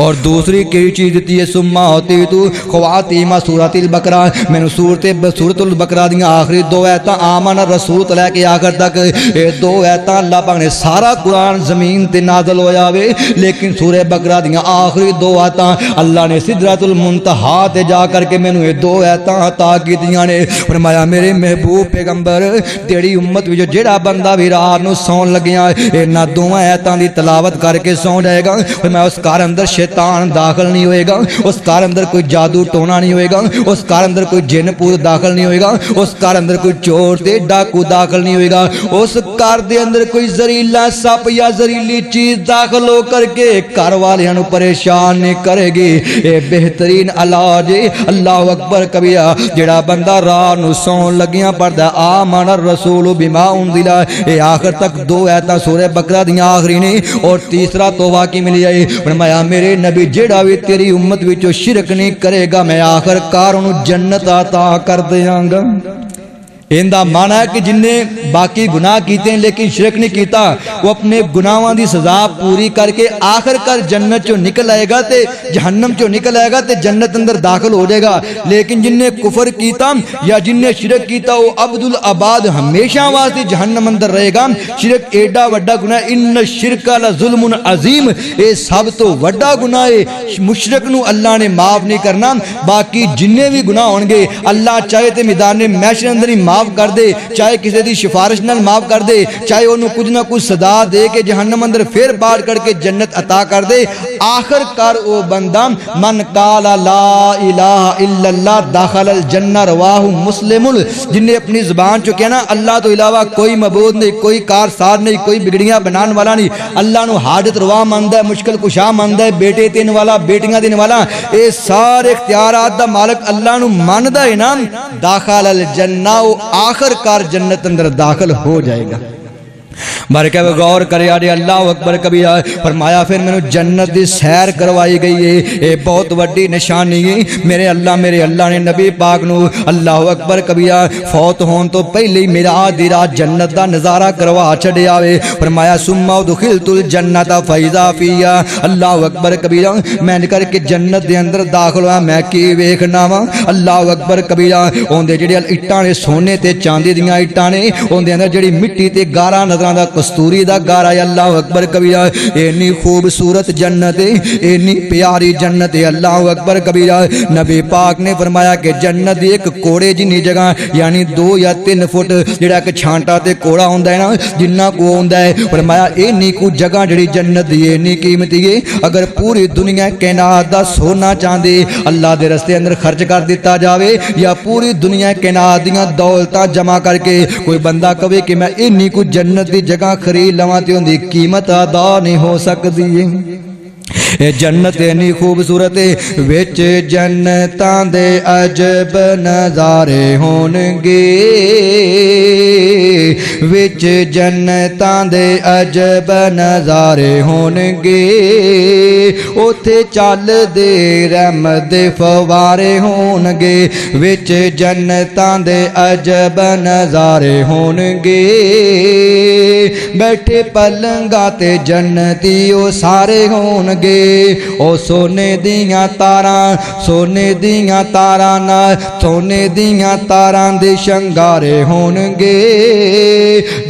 और दूसरी कई चीज़ दी है सुम्मा होती तू ख्वातीमा सूरतिल बकरा। मैंने सूरतुल बकरा दी आखिरी 2 आयतां आमन रसूल तो लैके आखिर तक ये 2 आयतां अल्लाह पाक ने सारा कुरान जमीन ते नाज़िल होया वे, लेकिन सूरह बकरा दी आखिरी 2 आयतां अल्लाह ने सिदरतुल मुंतहा ते जा करके मैनू ये 2 आयतां अता कीतियां ने। फरमाया मेरे महबूब पैगंबर तेरी उम्मत विच जेड़ा बंदा भी रात नूं सौन लग्या इन्हां 2 आयतां दी तलावत करके सौ जाएगा। मैं उस घर अंदर शैतान दाखिल नहीं होएगा, उस घर अंदर कोई जादू टोना नहीं होएगा, उस घर अंदर कोई जिन पूत दाखिल नहीं होएगा, उस घर अंदर कोई चोर ते डाकू दाखिल नहीं होएगा, उस घर दे अंदर कोई जहरीला सप या जहरीली चीज दाखिल हो करके घर वालियां नूं परेशान नहीं करेगी। ये बेहतरीन इलाज है। अल्लाह अकबर कबीरा। जेड़ा बंदा रात नूं सौन लगियां पढ़दा आमन रसूल बिमा उनजिला, ये आखिर तक 2 आयतां सूरह बकरा दी आखिरी ने। और तीसरा तोबा की मिली है। फरमाया मेरे नबी जेड़ा भी तेरी उम्मत विचों शिरक नहीं करेगा मैं आखिरकार उन्हें जन्नत अता कर देंगा। इनका माना है कि जिन्हें बाकी गुनाह किए लेकिन शिरक नहीं किया वो अपने गुनाहों की सजा पूरी करके आखिरकार जन्नत चो निकल आएगा तो जहन्नम चो निकल आएगा तो जन्नत अंदर दाखिल हो जाएगा। लेकिन जिन्हें कुफर किया या जिन्हें शिरक किया वो अब्दुल आबाद हमेशा वास्ते जहन्नम अंदर रहेगा। शिरक एडा वड्डा गुनाह, इन शिरक ला जुल्मुन अजीम, ये सब तो वड्डा गुनाह है। मुशरक नूं अल्लाह ने माफ नहीं करना। बाकी जिन्ने भी गुनाह होंगे अल्लाह चाहे तो मैदान मैशर अंदर ही माफ कर दे, चाहे किसी की सिफारिश नाल माफ कर दे, चाहे उन्होंने कुछ ना कुछ सदा दे के जहन्नम अंदर फिर बाढ़ करके जन्नत अता कर दे। आखिरकार वो बंदा मन काला ला इलाहा इल्लल्लाह दाखिल जन्नत, रवाहु मुस्लिमुल, जिन्हें अपनी जुबान चुके ना अल्लाह तो इलावा कोई मबूद नहीं, कोई कारसार नहीं, कोई बिगड़ियां बनाने वाला नहीं, अल्लाह नू हाजत रवा मानदा है, मुश्किल कुशा मानदा है, बेटे देने वाला, बेटियां देने वाला, ये सारे इख्तियारात दा मालिक अल्लाह नू मानदा है ना, दाखिल जन्नत, आखिरकार जन्नत अंदर दाखिल हो जाएगा। बरके गौर करे अरे अल्लाह अकबर कबीरा। फरमाया फिर मैंने जन्नत की सैर करवाई गई है, ये बहुत बड़ी निशानी है। मेरे अल्लाह ने नबी पाक नू अल्लाह अकबर कबीरा फौत होने तो पहले ही मेरा आधी रात जन्नत का नज़ारा करवा छड़िया वे। फरमाया सुम्मा दुखिलतुल जन्नत फैज़ा फिया, अल्लाह अकबर कबीरा मैं करके जन्नत के अंदर दाखिल हुआ, मैं की वेखना वा अल्लाह अकबर कबीरा। उनके जेड़े इट्टां ने सोने ते चांदी दियां इट्टां ने, उनके अंदर जेड़ी मिट्टी ते गारा नजर दा कस्तूरी दा गारा, अल्लाह अकबर कबीरा। इन्नी खूबसूरत जन्नत है, इन्नी प्यारी जन्नत है, अल्लाह अकबर कबीरा। नबी पाक ने फरमाया कि जन्नत एक कोड़े जिन्नी जगह यानी 2 या 3 फुट जिहड़ा एक छांटा ते कोड़ा होंदा है ना, जिन्ना को होंदा है, फरमाया इन्नी को जगह जिहड़ी जन्नत दी इन्नी कीमती है। अगर पूरी दुनिया कैनात दा सोना चांदी अल्लाह दे रस्ते अंदर खर्च कर दिता जावे या पूरी दुनिया कैनात दियां दौलतां जमा करके कोई बंदा कहे कि मैं इन्नी को जन्नत दी जगह खरीद लवां ते उनकी कीमत अदा नहीं हो सकती है। जन्नत इन्नी खूबसूरत है, विच जन्नतां दे अजब नज़ारे होणगे, विच जन्नतां दे अजब नज़ारे होणगे, उथे चलदे रहमत दे फवारे होणगे, विच जन्नतां दे अजब नज़ारे होणगे, बैठे पलंगा ते जन्नती ओ सारे होणगे, ओ सोने दियां तारां, सोने दियां तारां नाल सोने दियां तारां दे शंगारे होणगे,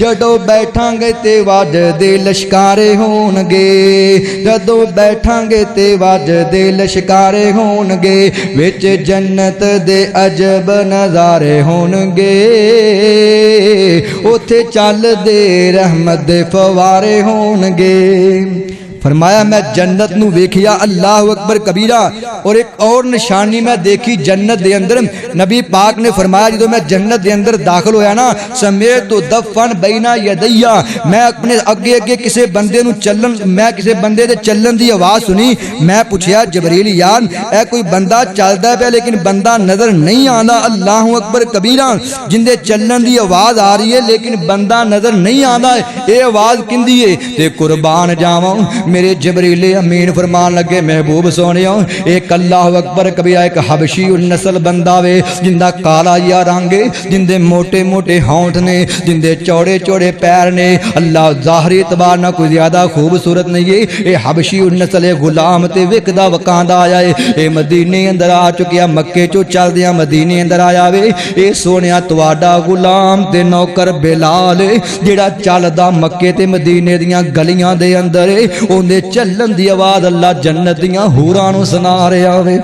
जदों बैठांगे ते वजदे लश्कारे होणगे, जदों बैठांगे ते वजदे लश्कारे होणगे, विच जन्नत दे अजब नज़ारे होणगे, उथे चलदे रहमत दे फवारे होणगे। फरमाया मैं जन्नत नू वेखिया अल्लाह अकबर कबीरा। और एक और निशानी मैं देखी जन्नत दे अंदर, नबी पाक ने फरमाया जो मैं जन्नत दे अंदर दाखिल होया ना, समेत तो दफन बैना यदैया, मैं अपने अगे अगे किसी बंदे नू चलन, मैं किसी बंदे दे चलन दी आवाज़ सुनी, मैं पूछया जबरील यार ऐ कोई बंदा चलदा पिया लेकिन बंदा नजर नहीं आंदा, अल्लाह अकबर कबीरा जिंदे चलन दी आवाज़ आ रही है लेकिन बंदा नजर नहीं आंदा, ये आवाज़ किंदी है? ते कुर्बान जावां मेरे जबरील अमीन फरमान लगे महबूब सोने एक अल्लाह अकबर कबीरा एक हबशी नस्ल बंदा वे जिंदा काला या रंग है, जिंदे मोटे मोटे होंठ ने, जिंदे चौड़े चौड़े पैर ने, अल्लाह जाहरी एतबार ना कोई ज्यादा खूबसूरत नहीं है, ये हबशी नस्ल गुलाम ते विकदा वकांदा आया है, ये मदीने अंदर आ चुकिया, मक्के चो चलदियां मदीने अंदर आया वे, ये सोनिया तुहाडा गुलाम ते नौकर बिलाल जिहड़ा चलदा मक्के ते मदीने दियां गलियां दे अंदर उन्हें चलन दी आवाज़ अल्लाह जन्नत दियां हूरां नूं सुना रहा वे।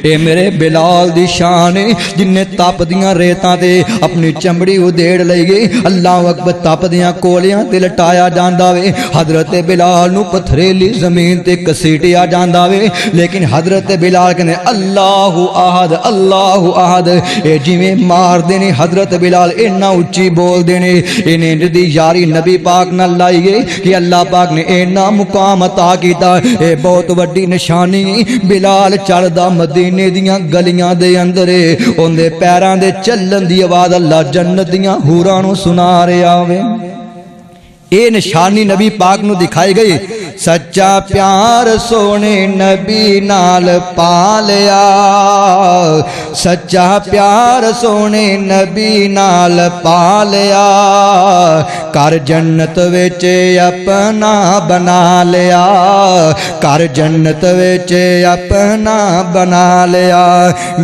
ए मेरे बिलाल दी शान जिन्हें तप दियां रेतां ते अपनी चमड़ी उधेड़ लई गई, अल्लाह अकबर तप दियां कोलियां ते लटाया जांदा वे, हजरत बिलाल नूं पथरेली जमीन ते घसीटिया जांदा वे, लेकिन हजरत बिलाल कहने अल्लाहु अहद अल्लाहु अहद, ए जिवें मारदे ने हजरत बिलाल इन्ना उच्ची बोलदे ने, इन्हें दी यारी नबी पाक नाल लाई गई कि अल्लाह पाक ने इन्ना मुकाम अता कीता, ए बहुत वड्डी निशानी। बिलाल चलदा मदीने दियां गलियां दे अंदर उनके पैरां दे चलन दी आवाज़ अल्लाह जन्नत दियां हूरां नूं सुना रहा वे। ये निशानी नबी पाक नूं दिखाई गई। सच्चा प्यार सोने नबी नाल पा लिया, सच्चा प्यार सोने नबी नाल पा लिया, कर जन्नत विच अपना बना लिया, कर जन्नत विच अपना बना लिया।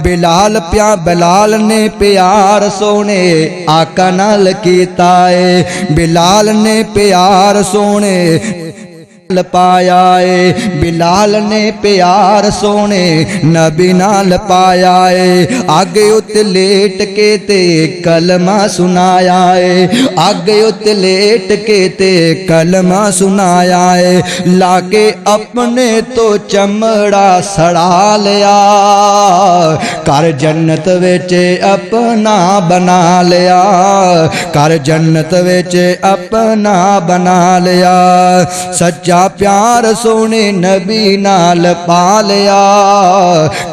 बिलाल ने प्यार सोने आका नाल कीता है, बिलाल ने प्यार सोने पाया है, बिलाल ने प्यार सोने नबी नाल पाया है। आगे उत्ते लेट के ते कलमा सुनाया है, आगे उत्ते लेट के ते कलमा सुनाया है। लाके अपने तो चमड़ा सड़ा लिया, कर जन्नत विच अपना बना लिया, कर जन्नत विच अपना बना लिया। सच्चा प्यार सोने नबी नाल पा लिया,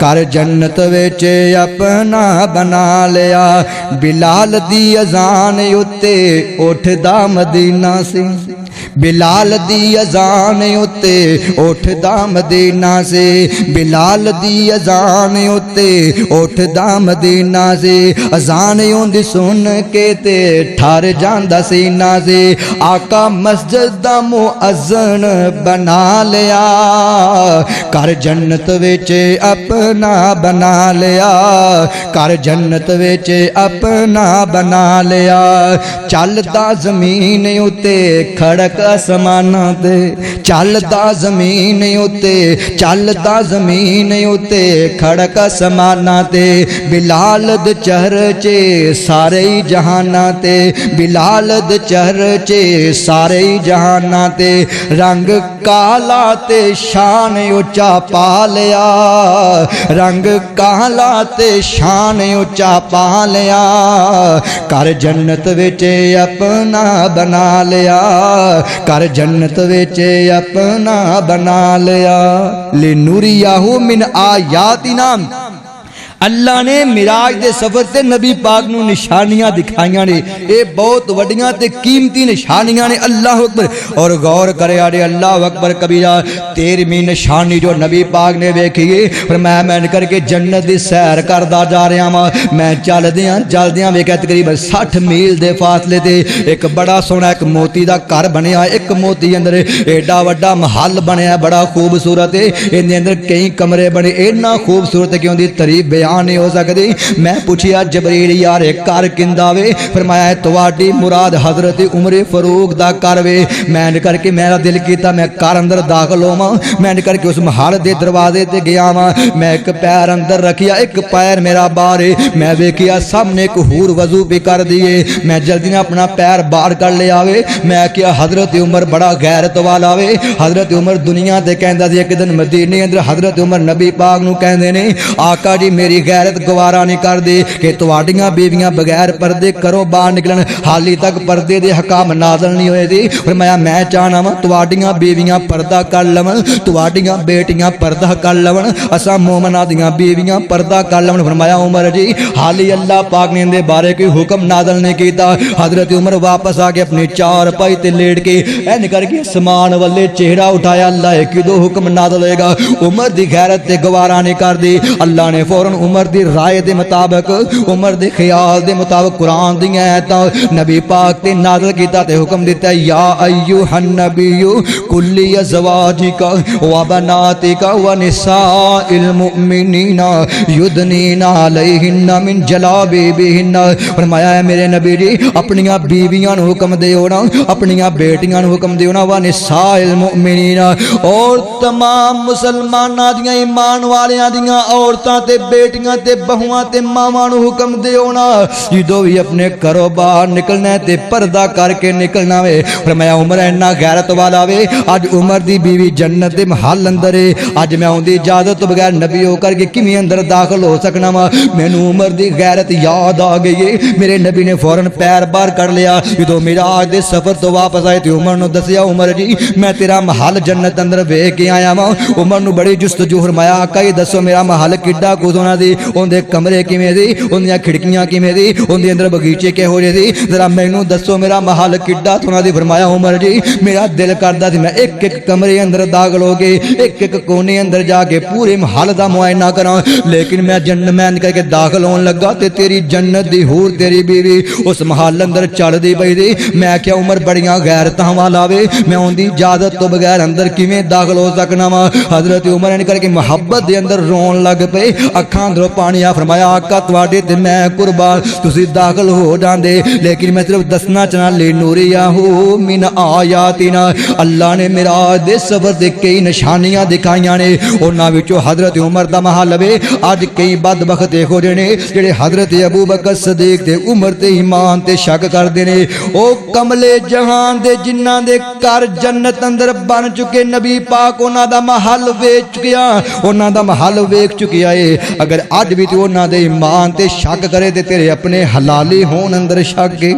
कर जन्नत विच अपना बना लिया। बिलाल दी अजान उत्ते उठदा मदीना से, बिलाल दी अजान उत्ते उठदा मदीना से, बिलाल दी अजान उत्ते उठदा मदीना से। अजान उंदी सुन के ते ठर जांदा सीना से। आका मस्जिद दा मुअज्जन बना लिया, कर जन्नत विच अपना बना लिया, कर जन्नत विच अपना बना लिया। चलदा जमीन उत्ते खड़क आसमाना ते, चलदा जमीन उत्ते, चलदा जमीन उत्ते खड़क आसमाना ते। बिलाल दे चहरे सारे जहाना ते, बिलाल दे चहरे सारे जहाना ते। रंग काला ते शान उच्चा पा लिया, रंग काला ते शान उच्चा पा लिया, कर जन्नत विच अपना बना लिया, कर जन्नत विच अपना बना लिया। ले नूरियाहू मिन आयातिना, अल्लाह ने मिराज दे सफर से नबी पाक नू निशानियां दिखाइयां ने, ये बहुत वड्डियां ते कीमती निशानियां ने। अल्लाह अकबर, और गौर करे आड़े अल्लाह अकबर कबीरा। 13वीं निशानी जो नबी पाक ने वेखी है, पर मैं करके जन्नत दी सैर करदा जा रहा वां। मैं चलदियां वेख्या तकरीबन 60 मील दे फासले ते एक बड़ा सोहना एक मोती दा घर बनया, एक मोती अंदर एडा वड्डा महल बनया, बड़ा खूबसूरत है। इहदे अंदर कई कमरे बने, इन्ना खूबसूरत कि उहदी तारीफ बयान नहीं हो सकती। मैं पूछिया जबरील यार घर किंदा वे? फरमाया तुहाडी मुराद हजरत उमर फारूक दा घर वे। मैं करके मेरा दिल कीता मैं घर अंदर दाखिल होवां। मैं करके उस महल दे दरवाजे ते गया वां। मैं एक पैर अंदर रखिया, एक पैर मेरा बाहर है। मैं वेखिया सामने एक हूर वजू भी कर दिए। मैं जल्दी ने अपना पैर बाहर कर लिया वे। मैं क्या हजरत उमर बड़ा गैरत वाला वे। हजरत उमर दुनिया ते कहंदा सी, एक दिन मदीने अंदर हजरत उमर नबी पाक नू कहंदे ने, आका जी मेरी गैरत गवारा नहीं कर दे कि तुहाडियां बीवियां बगैर पर्दे करो बाहर निकलन। हाली तक पर्दे दे हकाम नाज़िल नहीं होए थे। फरमाया मैं चाहना वा तुहाडियां बीवियां पर्दा कर लवन, तुहाडियां बेटियां पर्दा कर लवन, असा मोमना दियां बीवियां पर्दा कर लवन। फरमाया उमर जी हाली अल्लाह पाक ने इहदे बारे कोई हुक्म नाज़िल नहीं कीता। हजरत उमर वापस आके अपनी चार पाई ते लेट के ऐन करके आसमान वाले चेहरा उठाया, अल्लाह किदों हुक्म नाज़िल होएगा। उमर दी गैरत ते गवारा नहीं कर दी। अल्लाह ने फौरन उमर दी राय दे मुताबिक, उमर दे ख्याल दे मुताबिक कुरान दी आयतां नबी पाक ते नाज़िल कीता ते हुक्म दिता, या अय्युहन नबिय्यु कुल्ली अज़वाजिका व बनातिका व निसाइल मुमिनीना युदनीना अलैहिन्ना मिन जलाबिबिहिन्ना। फरमाया है मेरे नबी जी अपनियां बीवियां नूं हुक्म दिओ ना, अपनियां बेटियां नूं हुक्म दिओ ना, व निसाइल मुमिनीना और तमाम मुसलमानां दियां ईमान वालियां दियां औरतां ते बेटियां ते बहुआं ते मावां नूं हुक्म दिओ ना, जदों भी अपने घरों बाहर निकलना है ते पर्दा करके निकलना वे। फरमाया उमर इन्ना गैरत वाला वे, अज उमर दी बीवी जन्नत जन्नत दे महल अंदर है। अज मैं उनकी इजाजत तो बगैर नबी होकर के किवें अंदर दाखिल हो सकना वा। मैनू उमर दी गैरत याद आ गई है। मेरे नबी ने फौरन पैर बाहर कर लिया। जो मेरा आज दे सफर तो वापस आए तो उमर नू दसिया, उमर जी मैं तेरा महल जन्नत अंदर वेख के आया वा। उमर नू बड़ी जुस्तजू फरमाया, आका ये दसो मेरा महल किड्डा कुछ होना सी, उनके कमरे किवें सी, उनदियां खिड़कियां किवें सी, उनके अंदर बगीचे किहो जे सी, जरा मैनू दसो मेरा महल किड्डा होना सी। फरमाया, उमर जी मेरा दिल करदा सी मैं एक एक कमरे अंदर दाखिल हो के एक एक कोने अंदर जाके पूरे महल का मुआयना करा, लेकिन मैं जन्नत में करके दाखिल होने लगा तो तेरी जन्नत दी हूर तेरी बीवी उस महल अंदर चढ़ती पई थी। मैं क्या उमर बड़ियां गैरतां वाला वे, मैं उनकी इजाजत तो बगैर अंदर किवें दाखिल हो सकना वा। हजरत उमर ने करके मुहब्बत के अंदर रोन लग पे, अखां अंदरों पानी आ। फरमाया, आका तुहाडे ते मैं कुर्बान, तुसीं दाखिल हो जांदे, लेकिन मैं सिर्फ दसना चाहना ले नूरिया हो मिन आयातिना, अल्लाह ने मेरा दे सबर दे कई निशानियां दिखाइयां ने, उन्हां विचों हजरत उमर दा महल वे। अज कई बदबख्त देखो ने जेड़े हजरत अबू बकर सदीक ते उमर ते ईमान ते शक करदे ने। ओ कमले जहान दे जिन्हां दे घर जन्नत अंदर बन चुके नबी पाक उन्हां दा महल वेच चुकिया, उन्हां दा महल वेख चुकिया है। अगर अज भी तू उन्हां दे ईमान ते शक करे ते तेरे अपने हलाली होन अंदर शक है।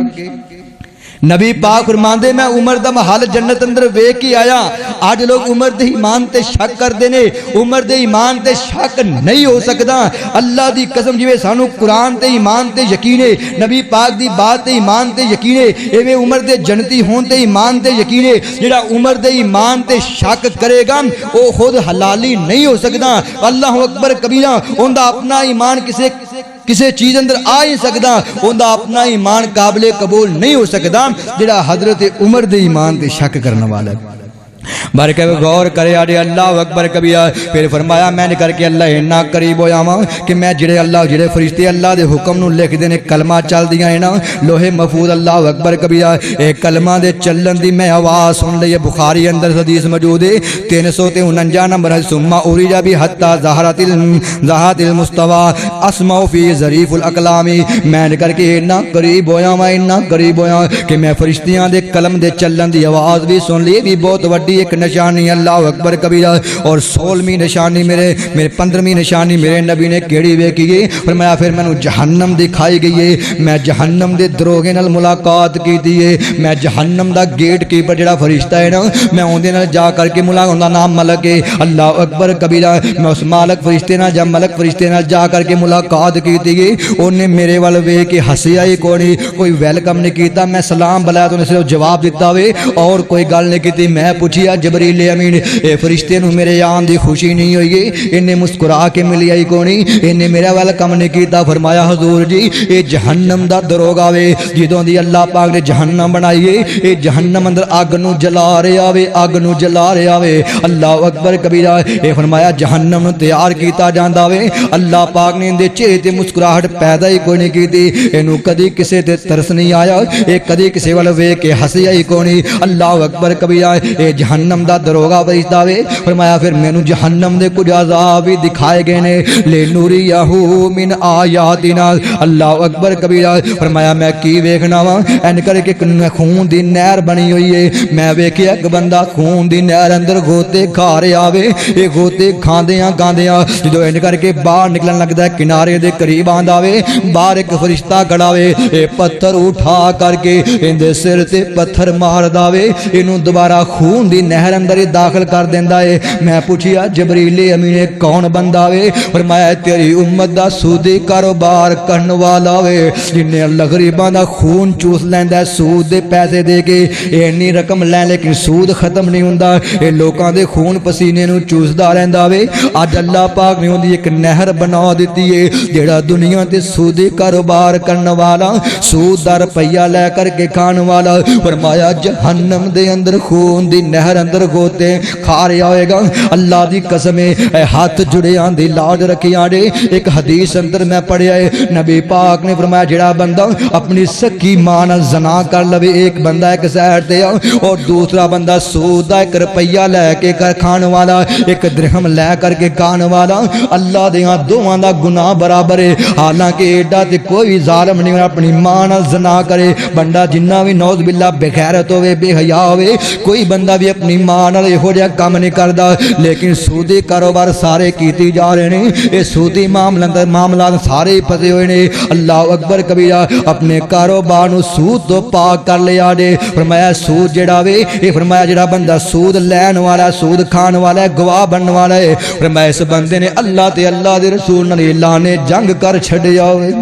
नबी पाक फरमांदे मैं उमर दा महल जन्नत अंदर वेख के आया। आज लोग उमर दे ईमान ते शक करते ने, उमर दे ईमान ते शक नहीं हो सकता। अल्लाह दी कसम जिवें सानू कुरान ते ईमान ते यकीन है, नबी पाक दी बात ते ईमान ते यकीन है, एवें उमर दे जन्नती होन ते ईमान ते यकीन है। जेड़ा उमर दे ईमान ते शक करेगा वो खुद हलाली नहीं हो सकता। अल्लाह अकबर कबीरा, उनका अपना ईमान किसी चीज अंदर आ ही सकता, उनका अपना ईमान काबिले कबूल नहीं हो सकता जेड़ा हजरत उमर दे ईमान ते शक करने वाला है। बार कहे गौर करे आड़े अल्लाह अकबर कबीरा। फिर फरमाया मैंने करके अल्लाह इन्ना करीब होया वा कि मैं जेड़े अल्लाह जेड़े फरिश्ते अल्लाह दे हुक्म नू लिखदे ने कलमा चलदियां है ना लोहे महफूज अल्लाह अकबर कबीरा, ए कलमा दे चलन दी मैं आवाज़ सुन लई है। बुखारी अंदर हदीस मौजूद है 349 नंबर है, सुम्मा उरिजा भी हत्ता ज़हातिल मुस्तवा अस्माउ फी ज़रीफुल अकलामी। मैंने करके इन्ना करीब होया वा, इन्ना करीब होया कि मैं फरिश्तियां दे कलम दे चलन दी आवाज़ भी सुन ली। भी बहुत वड्डी एक निशानी अल्लाह अकबर कबीरा। और 16वीं निशानी मेरे 15वीं निशानी मेरे नबी ने केड़ी वेखी है। फरमाया फिर मैनू जहन्नम दिखाई गई है, मैं जहन्नम दे दरोगे नाल मुलाकात की है। मैं जहन्नम दा गेट कीपर जेड़ा फरिश्ता है ना मैं उहदे नाल जा करके मुलाकात, उहदा नाम मलक है अल्लाह अकबर कबीरा। मैं उस मालक फरिश्ते नाल जा मलक फरिश्ते नाल जा करके मुलाकात की है। उन्हें मेरे वाल वेख के हसिया ही कोई वेलकम नहीं किया। मैं सलाम बुलाया तो उन्हें सिर्फ जवाब दिता वे और कोई गल नहीं की। मैं पूछिया जबरील अमीन ए फरिश्ते नू मेरे आन की खुशी नहीं हुई, इन्हें मुस्कुरा के मिली आई कोनी, इन्हें मेरा वेलकम नहीं किया। फरमाया हुजूर जी ये जहन्नम दा दरोगा वे, जिदों दी अल्लाह पाक ने जहन्नम बनाई है ये जहन्नम अंदर अग नू जला रहा वे, अग नू जला रहा वे। अल्लाह अकबर कबीरा। ये फरमाया जहन्नम नू तैयार किया जांदा वे, अल्लाह पाक ने इहदे चेहरे ते मुस्कुराहट पैदा ही कोई नहीं की। इनू कदी किसी ते तरस नहीं आया, ये कदी किसी वाल वेख के हसिया ही कोनी। अल्लाह अकबर कबीरा। ये जहन्नम दा दरोगा फरिश्ता वे। फरमाया फिर मैनू जहन्नम दे कुछ अज़ाब भी दिखाए गए ने, ले नूरियहू मिन आयातिना। अल्लाह अकबर कबीरा। फरमाया मैं की वेखना वा, एन करके खून दी नहर बनी हुई है। मैं वेखिया एक बंदा खून दी नहर अंदर गोते खा रहा वे। ये गोते खांदियां गांदियां जो इन करके बाहर निकलन लगता है किनारे दे करीब आंदा वे, बाहर एक फरिश्ता खड़ा वे। ये पत्थर उठा करके इहदे सिर ते पत्थर मारदा वे, इनू दोबारा खून दी नहर अंदर ही दाखिल कर देंदा है। मैं पूछिया जबरील अमीन कौन बंदा वे। फरमाया तेरी उम्मत दा सूदी कारोबार करने वाला वे, जिन्हें अल्लाह गरीबां दा खून चूस लैंदा सूद दे पैसे दे के। इन्नी रकम लै लेकिन सूद खत्म नहीं हुंदा, ये लोकां दे खून पसीने नू चूसदा रहिंदा वे। अज अल्लाह पाक ने उहदी एक नहर बना दित्ती है, जेड़ा दुनिया ते सूदी कारोबार करने वाला सूद दा रुपया लै करके खाने वाला। फरमाया जहन्नम दे अंदर खून दी नहर अंदर गोते खा रहा होएगा। अल्लाह दी कसम है हाथ जुड़े आंदी लाज रखी आड़े। एक हदीस अंदर मैं पढ़िया है नबी पाक ने फरमाया जेड़ा बंदा अपनी सकी मां नाल जना कर लवे, एक बंदा एक साइड ते और दूसरा बंदा सूद दा 1 रुपया लैके खाने वाला, 1 दिरहम लै करके खाने वाला, अल्लाह दे दोवां दा गुनाह बराबर है। हालांकि एडा ते कोई जालिम नहीं अपनी मां नाल जना करे। बंदा जिन्ना भी नौज बिल्ला बेगैरत होवे बेहया होवे, कोई बंदा भी अपनी मां नाल इहो जिहा काम नहीं करता, लेकिन सूदी कारोबार सारे कीती जा रहे हैं। ये सूदी मामला सारे ही फसे हुए ने। अल्लाह अकबर कबीरा अपने कारोबार नूं सूद तो पाक कर लिया ने। फरमाया सूद जिहड़ा वे ये फरमाया जिहड़ा बंदा सूद लैन वाला सूद खान वाला है गवाह बनने वाला है, फरमाया इस बंदे ने अल्लाह ते अल्लाह दे रसूल नाल ऐलाने जंग कर छड्डिया होवे।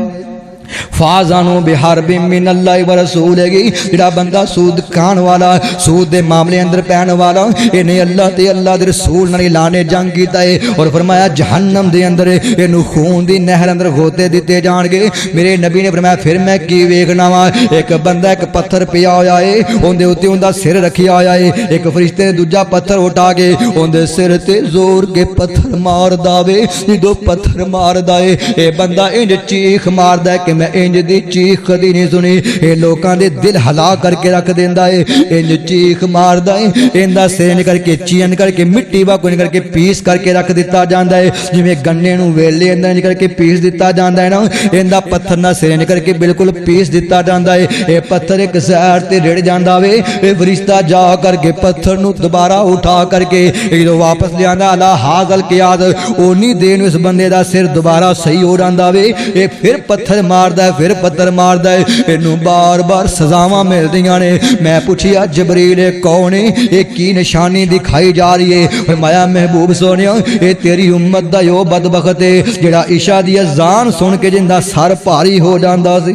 फाजानू बिहार मिन अल्लाह व रसूल है। जिहड़ा बंदा सूद खान वाला सूद के मामले अंदर पैन वाला इन्हें अल्लाह ते अल्लाह दे रसूल नाल ऐलाने जंग कीता है और फरमाया जहन्नम दे अंदर इनू खून दी नहर अंदर गोते दिते जाणगे। मेरे नबी ने फरमाया फिर मैं की वेखना वा, एक बंदा एक पत्थर पिया होया है उहदे उत्ते उहदा सिर रखिया होया है, एक फरिश्ते ने दूजा पत्थर उठा के उहदे सिर ते जोर के पत्थर मारदा वे। जो पत्थर मारदा है ये बंदा इंज चीख मारदा है कि मैं इंज दी चीख कदी नहीं सुनी। ये लोगों के दिल हला करके रख देंदा है, इंज चीख मारदा है, इंदा सिर करके चीन करके मिट्टी वाकू करके पीस करके रख दिता जाता है, जिवें गन्ने नूं वेले अंदर करके पीस दिता जाता है ना, इंदा पत्थर ना सिर करके बिल्कुल पीस दिता जाता है। ये पत्थर एक साइड ते रिड़ जाता वे, ये फरिश्ता जा करके पत्थर नूं दोबारा उठा करके जो वापस लिया अला हाजल कियाद ओनी देर इस बंदे का सिर दोबारा सही हो जाता वे। ये फिर पत्थर मारदा है फिर पत्थर मारदा है, इनू बार बार सजावां मिलदियां ने। मैं पूछिया जबरील कौन है, ये की निशानी दिखाई जा रही है? फरमाया महबूब सोनिया ये तेरी उम्मत दा यो बदबख्त है जिहड़ा इशा दी अज़ान सुन के जिंदा सर भारी हो जांदा सी।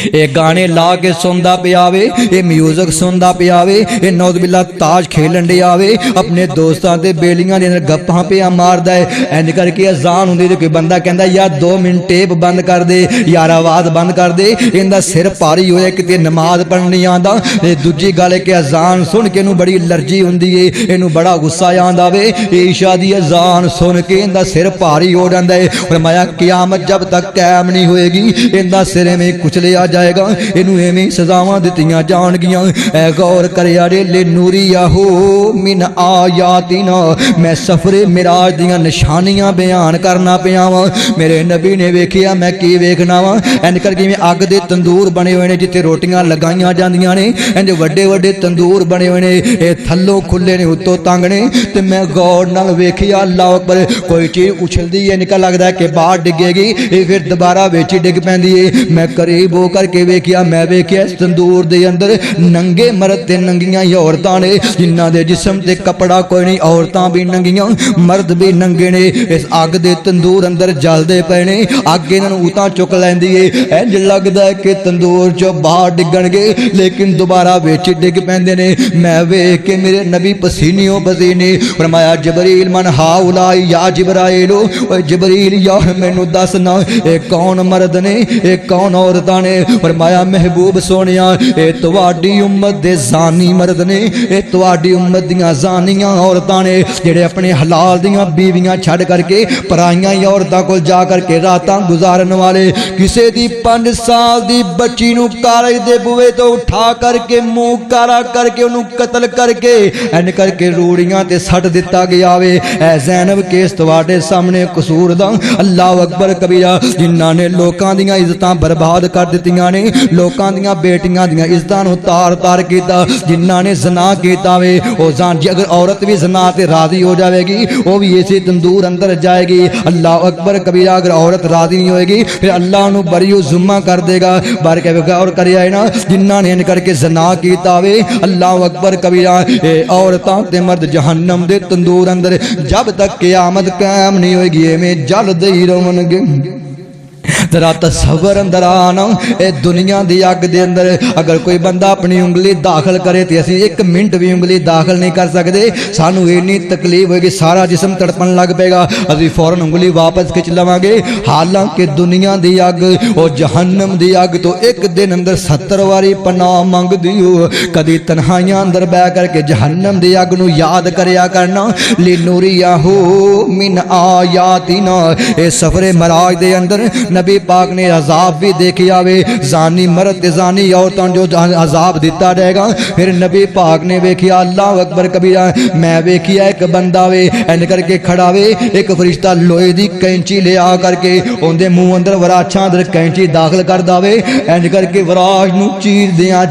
ये गाने ला के सुनता पिया वे, ये म्यूजिक सुनता पिया वे, ये नौज़बिल्ला ताश खेलन डे आवे, अपने दोस्तों के बेलियां दे अंदर गप्पां पिया मारदा है। इंज करके अज़ान हुंदी ते कोई बंदा कहंदा यार 2 मिनट टेप बंद कर दे यार आवाज़ बंद कर दे, इनका सिर भारी होया किते नमाज पढ़न नहीं आंदा। दूजी गल है कि अज़ान सुन के इनू बड़ी एलर्जी हुंदी है, इनू बड़ा गुस्सा आंदा वे। ईशा दी अज़ान सुन के इनका सिर भारी हो जाता है। फरमाया क़यामत जब तक कायम नहीं होएगी इनका सिर में कुचले आ जाएगा, इनू एवें सजावां दित्तियां जाणगियां। ऐ गौर करिया रे ले नूरिया हो मिन आयातिना, मैं सफरे मिराज दियां निशानियां बयान करना पिया वा। मेरे नबी ने वेखिया मैं की वेखना वा, इंज करके में अग दे तंदूर बने हुए ने जिथे रोटियां लगाईयां जांदियां ने, इंज वड्डे वड्डे तंदूर बने हुए ने, ये थल्लों खुले ने उत्तों तंग ने। ते मैं गौर नाल वेखिया अल्लाह अकबर कोई चीज़ उछलदी है निकल लगदा है कि बाहर डिगेगी, ये फिर दोबारा विच डिग पैंदी है। मैं करीब हो करके वेखिया मैं वेखिया इस तंदूर दे अंदर नंगे मर्द ते नंगियां औरतां ने, जिन्हां दे जिस्म ते कपड़ा कोई नहीं, औरतां भी नंगियां मर्द भी नंगे ने। इस अग दे तंदूर अंदर जलदे पे ने, अग इन्हां नूं उतां चुक लैंदी है। इंज लगदा है कि तंदूर चों बाहर डिगणगे लेकिन दोबारा विच डिग पैंदे ने। मैं वेख के मेरे नबी पसीनियों पसीने। फरमाया जबरील मन हाउलाई या जिब्राइल, ओ जबरील या मैनू दस ना ये कौन मर्द ने ये कौन औरतां ने? फरमाया महबूब सोनिया ये तुहाडी उम्मत दे जानी मर्द ने, ये तुहाडी उम्मत दियां जानियां औरतां ने जेड़े अपने हलाल दियां बीवियां छड़ करके पराइयां औरतां कोल जा करके रातां गुजारन वाले। किसे दी 5 साल दी बच्ची नूं कालज दे बुए तो उठा करके मुंह काला करके उन्हों कतल करके एन करके रूड़ियां ते सट दिता गया वे। ऐ ज़ैनब केस तुहाडे सामने कसूर दा अल्लाह अकबर कबीरा, जिन्हां ने लोकां दियां इज्जतां बर्बाद कर दित्तियां ने, लोकां दियां बेटियां दियां इज्जतां नूं तार तार कीता, जिन्हां ने ज़ना कीता वे ओ जान जे अगर औरत भी ज़ना ते राजी हो जाएगी वो भी इसी तंदूर अंदर जाएगी। अल्लाह अकबर कबीरा, अगर औरत राजी नहीं होएगी फिर अल्लाह नूं बरी जुम्मा कर देगा। बार के गौर करिया है ना, जिन्हां ने इन करके ज़ना कीता वे अल्लाह अकबर कबीरा, ए औरतां ते मर्द जहन्नम दे तंदूर अंदर जब तक क़यामत कायम नहीं होएगी एवें जलदे ही रहणगे। जरा तसव्वुर अंदर आना, ए दुनिया की अग दे अंदर अगर कोई बंदा अपनी उंगली दाखिल करे तो असी 1 मिनट भी उंगली दाखिल नहीं कर सकते। सानू इन्नी तकलीफ होगी, सारा जिस्म तड़पन लग पेगा, असी फौरन उंगली वापस खिंच लवांगे। हालांकि दुनिया की अग और जहन्नम की अग तो एक दिन अंदर 70 वारी पनाह मंगदी हो। कदी तन्हाइयां अंदर बह करके जहन्नम की अग नूं याद करया करना। लिनूरिया हो मिन आयातिना, ए सफरे मराज दे अंदर नबी नबी पाक ने अजाब भी देखी आवे, जानी मर्द ते जानी औरतां जो अजाब दिता जाएगा। फिर नबी पाक ने वेखिया, अल्लाह अकबर कबीरा, मैं वेखिया एक बंदा वे इंज करके खड़ा वे, एक फरिश्ता लोहे दी कैंची ले आ करके उनके मुंह अंदर वराछां अंदर कैंची दाखिल कर दावे, इंज करके वराछ नूं चीरदियां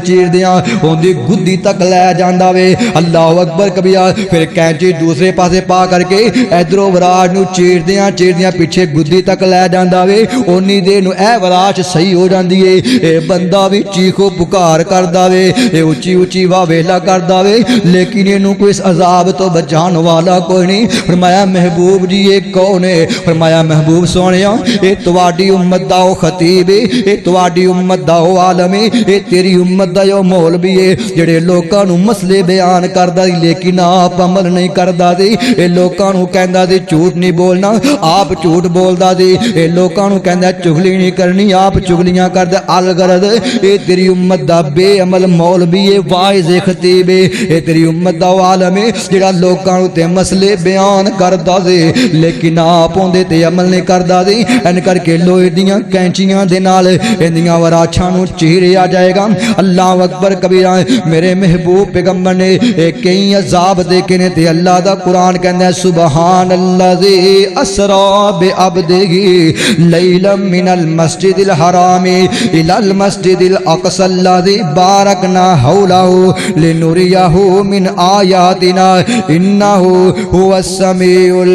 उनकी गुद्दी तक लै जांदा वे। अल्लाह अकबर कबीरा। फिर कैंची दूसरे पासे पा करके इधरों वराछ नूं चीरदियां पीछे गुद्दी तक लै जांदा वे। उन्नी देर नूं ए वराछ सही हो जाती है। ये बंदा भी चीखो पुकार करदा वे, ये उची उची वावेला करदा वे, लेकिन इनू कोई इस अजाब तो बचाने वाला कोई नहीं। फरमाया महबूब जी ये कौन है? फरमाया महबूब सोनिया ये तुहाडी उम्मत दा ओ खतीब है, ये तुहाडी उम्मत दा ओ आलम है, ये तेरी उम्मत दा ओ मौलवी है जिहड़े लोकां नूं मसले बयान करदा लेकिन आप अमल नहीं करदा सी। ये लोकां नूं कहंदा सी झूठ नहीं बोलना, आप झूठ बोलदा सी। ये लोकां नूं कहंदा चुगली नहीं करनी, आप चुगलियां करदा। अलगरद ये तेरी उम्मत दा बेअमल मौलवी है, वाइज खतीब है, ये तेरी उम्मत दा ओ आलम है जिहड़ा लोकां नूं ते मसले बयान करदा सी लेकिन आप उहदे ते अमल नहीं करदा सी। इन करके लोहे दीयां कैंचियां दे नाल इहदियां वराछां नूं चीरिया जाएगा। अल्लाह अकबर कबीरा। मेरे महबूब पैगंबर ने कई अजाब देखे ने ते अल्लाह दा कुरान कहंदा है सुबहान अल्लाज़ी असरा बि अब्दिही लैलन मिनल मस्जिदिल हरामी इलल मस्जिदिल अक़सा अल्लज़ी बारकना हौलहु लिनुरियहु मिन आयातिना इन्नहु हुवस समीउल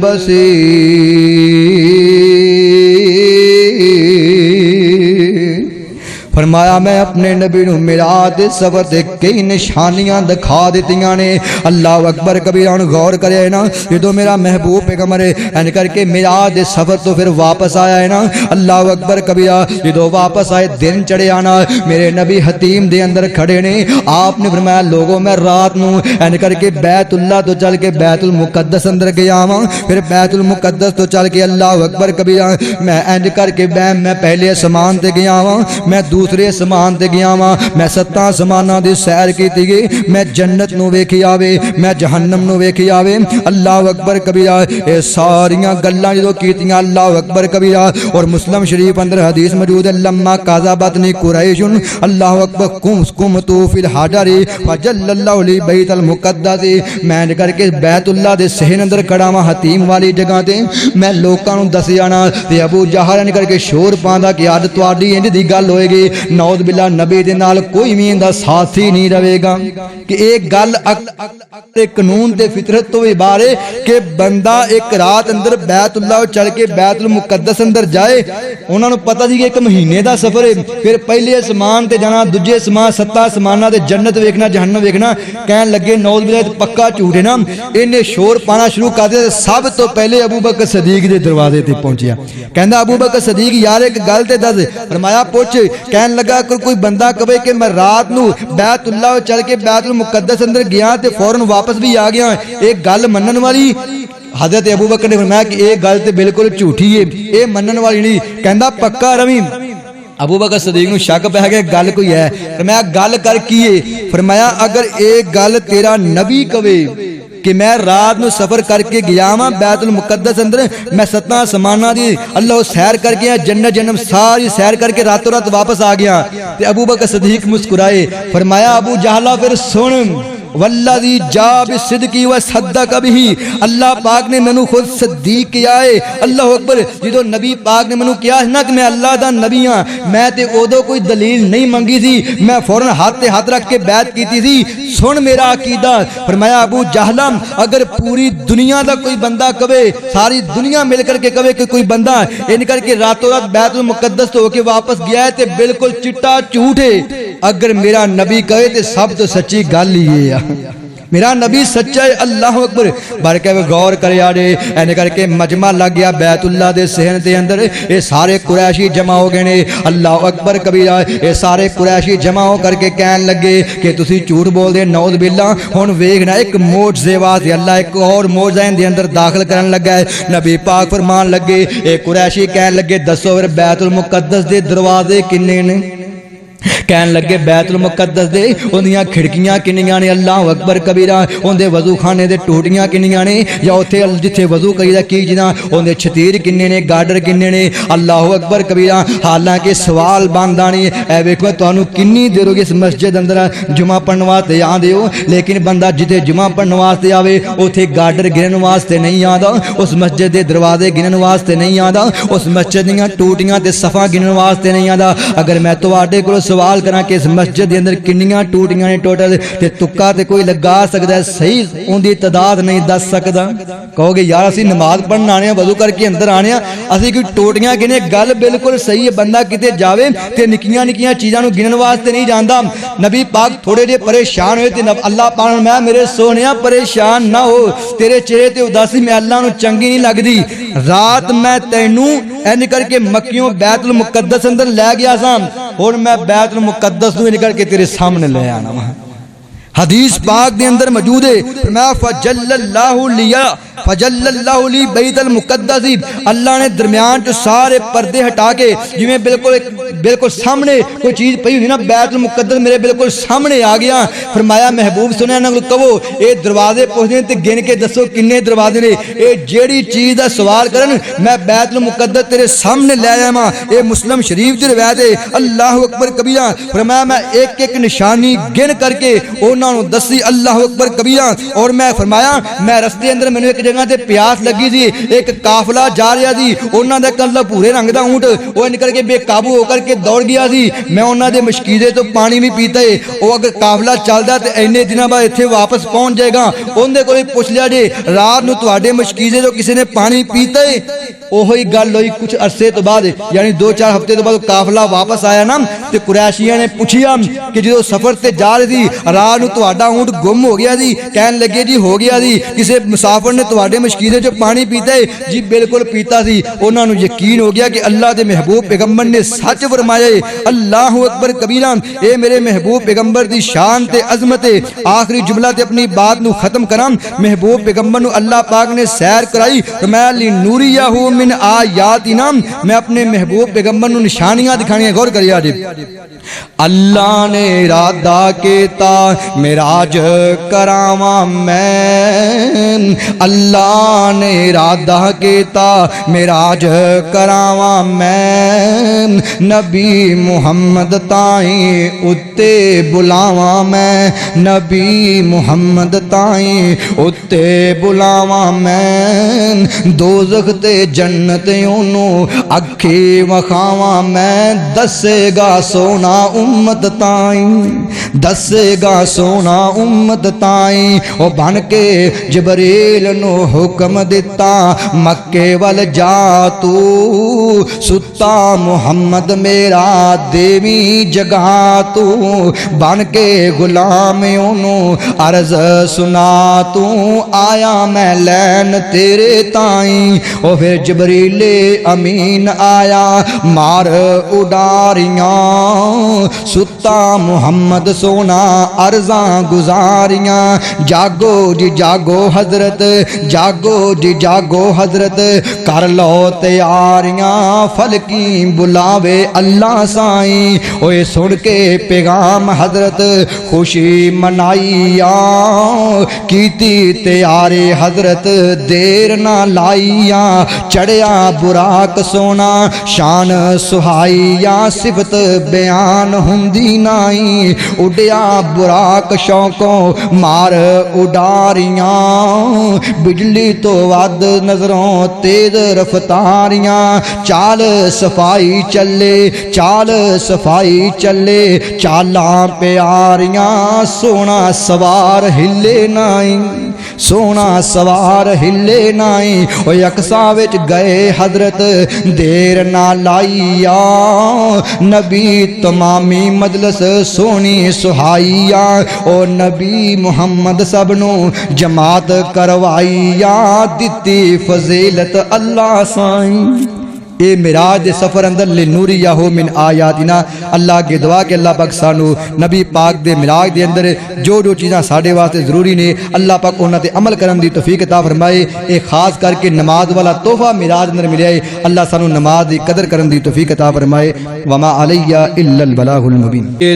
बसीर। फरमाया मैं अपने नबी नूं मिराज दे सफर ते कई निशानियां दिखा दित्तियां ने। अल्लाह अकबर कबीरा गौर करे ना, जो मेरा महबूब पैगंबर है करके मिराज दे सफर तो फिर वापस आया है ना। अल्लाह अकबर कबीरा जो वापस आए दिन चढ़े आना, मेरे नबी हतीम दे अंदर खड़े ने। आपने फरमाया लोगों मैं रात नूं एन करके बैतुल्ला तो चल के बैतुल मुकद्दस अंदर गया वां, फिर बैतुल मुकद्दस तो चल के अल्लाह अकबर कबीरा मैं एंज करके मैं पहले आसमान ते गया वां, मैं दूसरे आसमान ते गया वां, मैं 7 आसमानां दी सैर कीती गई, मैं जन्नत नूं वेखी आवे, मैं जहन्नम नूं वेखी आवे। अल्लाह अकबर कबीरा ये सारियां गल्लां जो कीतियां अल्लाह अकबर कबीरा। और मुस्लिम शरीफ अंदर हदीस मौजूद है लम्मा काज़ाबतनी कुरैशुन अल्लाह अकबर कुम तू फिल हाजरी फजल्लल्लाहु ली बैतुल मुकद्दस। मैं करके बैतुल्ला दे सहन अंदर खड़ा वां हतीम वाली जगह ते, मैं लोकां नूं दस जाना ते अबू जहल करके शोर पांदा कि अज तुहाडी इंज दी गल होएगी नौद बिल्ला नबी दे नाल कोई भी इंदा साथी नहीं रहेगा। कि एक गल कानून ते फितरत तो भी बाहर है कि बंदा एक रात अंदर बैतुल्ला चल के बैतुल मुकद्दस अंदर जाए। उन्होंने पता सी कि एक महीने का सफर है, फिर पहले आसमान ते जाना, दूजे आसमान 7 आसमानां ते जन्नत वेखना जहन्नम वेखना। कहन लगे नौद बिल्ला पक्का झूठ है ना। इन्हें शोर पाना शुरू कर दिया। सब तो पहले अबू बकर सदीक के दरवाजे ते पहुंचिया। कहंदा अबू बकर सदीक यार एक गल ते दस। फरमाया पुछ। कहन लगा कोई बंदा कहे कि मैं रात नूं बैतुल्ला चल के बैतुल मुकद्दस अंदर गया ते फौरन वापस भी आ गया, एक गल मनन वाली? हजरत अबू बकर ने फरमाया कि यह गल तो बिल्कुल झूठी है, ये मनन वाली नहीं। कहंदा पक्का रवी। अबू बकर सदीक नूं शक पै गया गल कोई है। फरमाया गल कर की है? फरमाया अगर एक गल तेरा नबी कवे कि मैं रात नूं सफर करके गया वां बैतुल मुकद्दस अंदर, मैं 7 आसमानां दी अल्लाह सैर करके आया, जन्नत जन्नम सारी सैर करके रातों रात वापस आ गया। ते अबू बकर सदीक मुस्कुराए। फरमाया अबू जहला फिर सुन वल्लज़ी जा बिस्सिद्क़ि व सद्दक़ बिही, अल्लाह पाक ने मैनू खुद सदीक किया है। अल्लाह अकबर। जो नबी पाक ने मैनू कहा ना कि मैं अल्लाह दा नबी हाँ, मैं ते उदों कोई दलील नहीं मंगी थी, मैं फौरन हाथ ते हाथ रख के बैत की थी। सुन मेरा अकीदा। फरमाया अबू जहला अगर पूरी दुनिया का कोई बंदा कवे, सारी दुनिया मिल करके कवे कि कोई बंदा इन करके रातों रात बैतुल मुकद्दस तो होके वापस गया है तो बिल्कुल चिट्टा झूठ है। अगर मेरा नबी कहे तो सब तो सच्ची गल ही है, मेरा नबी सच्चा है। अल्लाह अकबर। बरके गौर करे आड़े एन करके मजमा लग गया बैतुल्ला दे सहन के अंदर। ये सारे कुरैशी जमा हो गए ने। अल्लाह अकबर कबीरा। ये सारे कुरैशी जमा हो करके कहन लगे कि तुसी झूठ बोलदे नौज़ बिल्ला। हुण वेखना एक मोजज़े वास्ते अल्लाह एक और मोजज़ा इहदे अंदर दाखिल करन लगा है। नबी पाक फरमान लगे, ये कुरैशी कहन लगे दसो फिर बैतुल मुकद्दस दे दरवाजे किन्ने ने? कहन लगे बैतुल मुकद्दस दे उन्दियां खिड़कियां किन्नियां ने, अल्लाह अकबर कबीरा, उनके वजू खाने दे टूटियां किन्नियां ने, या उत्थे जिथे वजू करीदा की जिना उनके छतीर किन्ने ने, गाडर किन्ने ने, अल्लाह अकबर कबीरा। हालांकि सवाल बनदा नहीं है, वेखो तुहानू किन्नी देर हो गई इस मस्जिद अंदर जुमा पढ़ने वास्ते आंदे हो, लेकिन बंदा जिथे जुमा पढ़ने वास्ते आवे उथे गाडर गिनन वास्ते नहीं आता, उस मस्जिद के दरवाजे गिनन वास्ते नहीं आता, उस मस्जिद दीयां टूटियां ते सफा गिनन वास्ते नहीं आता। अगर मैं तुहाडे कोलों सवाल करा कि इस मस्जिद के अंदर किन्नियां टूटियां ने टोटल, ते तुक्का ते कोई लगा सकता है, सही उनकी तादाद नहीं दस सकता। कहोगे यार असीं नमाज पढ़न आने वजू करके अंदर आने, असीं कोई टोटियां गिने, गल बिल्कुल सही है। बंदा किते जावे ते निक्कियां निक्कियां चीज़ां नूं गिनन वास्ते नहीं जांदा। नबी पाक थोड़े जे परेशान होए ते अल्लाह पाक मैं मेरे सोहणिया परेशान ना हो, तेरे चेहरे ते उदासी मैं अल्लाह नूं चंगी नहीं लगदी, रात मैं तैनू इंज करके मक्कियों बैतुल मुकद्दस अंदर लै गया सा, हुण मैं बैतुल मुकद्दस नूं निकल के तेरे सामने ले आना वा। हदीस पाक दे अंदर मौजूद है, फरमाया फजल्लल्लाहु ली बैतुल मुकद्दस, अल्लाह ने दरमियान चो सारे पर्दे हटा के, जिवें बिल्कुल सामने कोई चीज़ पई हुंदी ना, बैतुल मुकद्दस मेरे बिल्कुल सामने आ गया। फरमाया महबूब सुने ना कहो ये दरवाजे पुछदे ते गिन के दसो किन्ने दरवाजे ने, ये जेड़ी चीज़ का सवाल करन मैं बैतुल मुकद्दस तेरे सामने ले आवां। ये मुस्लिम शरीफ दी रिवायत है। अल्लाह अकबर कबीरा, फरमाया मैं एक एक निशानी गिन करके उन्होंने दसी, अल्लाह अकबर कबीरा। और मैं फरमाया मैं रस्ते अंदर मैंने एक जगह ते प्यास लगी थी, एक काफला जा रहा थी, उन्होंने कल भूरे रंग का ऊंट वो निकल के बेकाबू होकर के दौड़ गया थी, मैं उन्होंने मशकीजे तो पानी भी पीता है, वो अगर काफला चलता तो इन्ने दिनों बाद इत्थे वापस पहुंच जाएगा। उन्हें कोई पूछ लिया जे रात नूं तुहाडे मशकीजे तो किसी ने पानी पीता है, ओही गल हुई कुछ अरसे तो बाद, यानी 2-4 हफ्ते तो बाद काफला वापस आया ना, तो कुरैशियां ने पूछिया कि जो सफर से जा रही थी रात नूं तुहाडा ऊंट गुम हो गया थी, कहन लगे जी हो गया थी, किसी मुसाफिर ने तुहाडे मशकीजे चो पानी पीता है जी, बिल्कुल पीता सी। उन्होंने यकीन हो गया कि अल्लाह के महबूब पैगंबर ने सच फरमाया। अल्लाह अकबर कबीरा, ये मेरे महबूब पैगंबर की शान ते अजमत है। आखिरी जुमला ते अपनी बात नूं खत्म करा, महबूब पैगंबर नूं अल्लाह पाक ने सैर कराई, फरमाया ली नूरियाहू मिन आयातिना, मैं अपने महबूब पैगंबर नूं निशानियां दिखानियां। गौर करिया जी, अल्लाह ने इरादा कीता मिराज करावा मैं, अल्लाह ने इरादा कीता मिराज करावा मैं, नबी मुहम्मद ताई उत्ते बुलावा मैं, नबी मुहम्मद ताई उत्ते बुलावा मैं, दोज़ख ते जन्नत ओनू अखे वखावा मैं, दसेगा सोना उम्मत ताई, दसेगा सोना उम्मत ताई। ओ बन के जबरील नो हुक्म दिता मक्के वल जा तू, सुता मुहम्मद मेरा देवी जगा तू, बन के गुलाम ओनू अर्ज सुना तू, आया मैं लैन तेरे ताई। ओ फिर जबरीले अमीन आया मार उडारियां, सुता मुहम्मद सोना अर्जा गुजारियां, जागो जी जागो हजरत, जागो जी जागो हजरत, कर लो तैयारियां, फलकी बुलावे अल्लाह साई। ओए सुन के पैगाम हजरत खुशी मनाइया, कीती तैयारी हजरत देर ना लाइया, चढ़िया बुराक सोना शान सुहाइया, सिफत बयान हुंदी नाई, उड़िया बुराक शौकों मार उडारियां, बिजली तो वद नजरों तेज रफ्तारियां, चाल सफाई चले, चाल सफाई चले, चाला प्यारियां, सोना सवार हिले नाई, सोना सवार हिले नाई। ओ यकसा विच गए हजरत देर ना लाइया, नबी तमामी मजलस सोनी सुहाइया, ओ नबी मुहम्मद सबनू जमात करवाइया, दिती फजीलत अल्लाह साई। ये मिराज दे सफर अंदर ले नूरी या हो मिन आयातिना अल्लाह के दुआ के अल्लाह पाक सानू नबी पाक दे मिराज दे अंदर जो जो चीज़ां साडे वास्ते जरूरी ने अल्लाह पाक उन्हां ते अमल करन दी तौफीक अता फरमाए। ये खास करके नमाज वाला तोहफा मिराज अंदर मिलिया है। अल्लाह सानू नमाज दी कदर करन दी तौफीक अता फरमाए। वमा अलैया इल्लल बलागुल मुबीन।